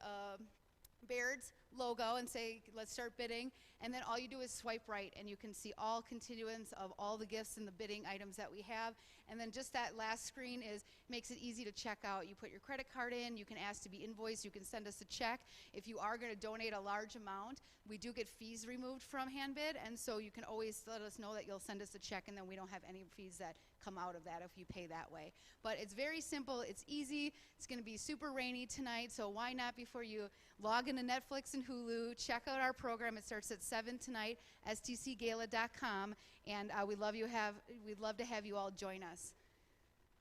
Baird's logo and say, let's start bidding. And then all you do is swipe right, and you can see all continuance of all the gifts and the bidding items that we have. And then just that last screen makes it easy to check out. You put your credit card in, you can ask to be invoiced, you can send us a check. If you are going to donate a large amount, we do get fees removed from HandBid, and so you can always let us know that you'll send us a check, and then we don't have any fees that come out of that if you pay that way. But it's very simple, it's easy, it's going to be super rainy tonight, so why not, before you log into Netflix and Hulu, check out our program. It starts at 7 tonight, stcgala.com, and we'd love to have you all join us.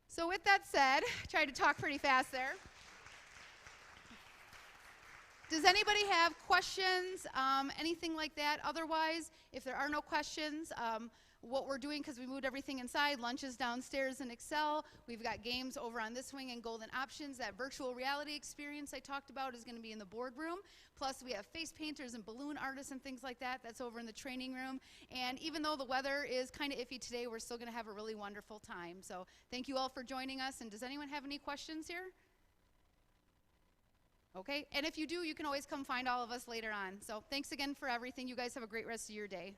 So with that said, I tried to talk pretty fast there. Does anybody have questions, anything like that? Otherwise, if there are no questions, what we're doing, because we moved everything inside, lunch is downstairs in Excel. We've got games over on this wing and Golden Options. That virtual reality experience I talked about is going to be in the boardroom. Plus, we have face painters and balloon artists and things like that. That's over in the training room. And even though the weather is kind of iffy today, we're still going to have a really wonderful time. So thank you all for joining us. And does anyone have any questions here? Okay, and if you do, you can always come find all of us later on. So thanks again for everything. You guys have a great rest of your day.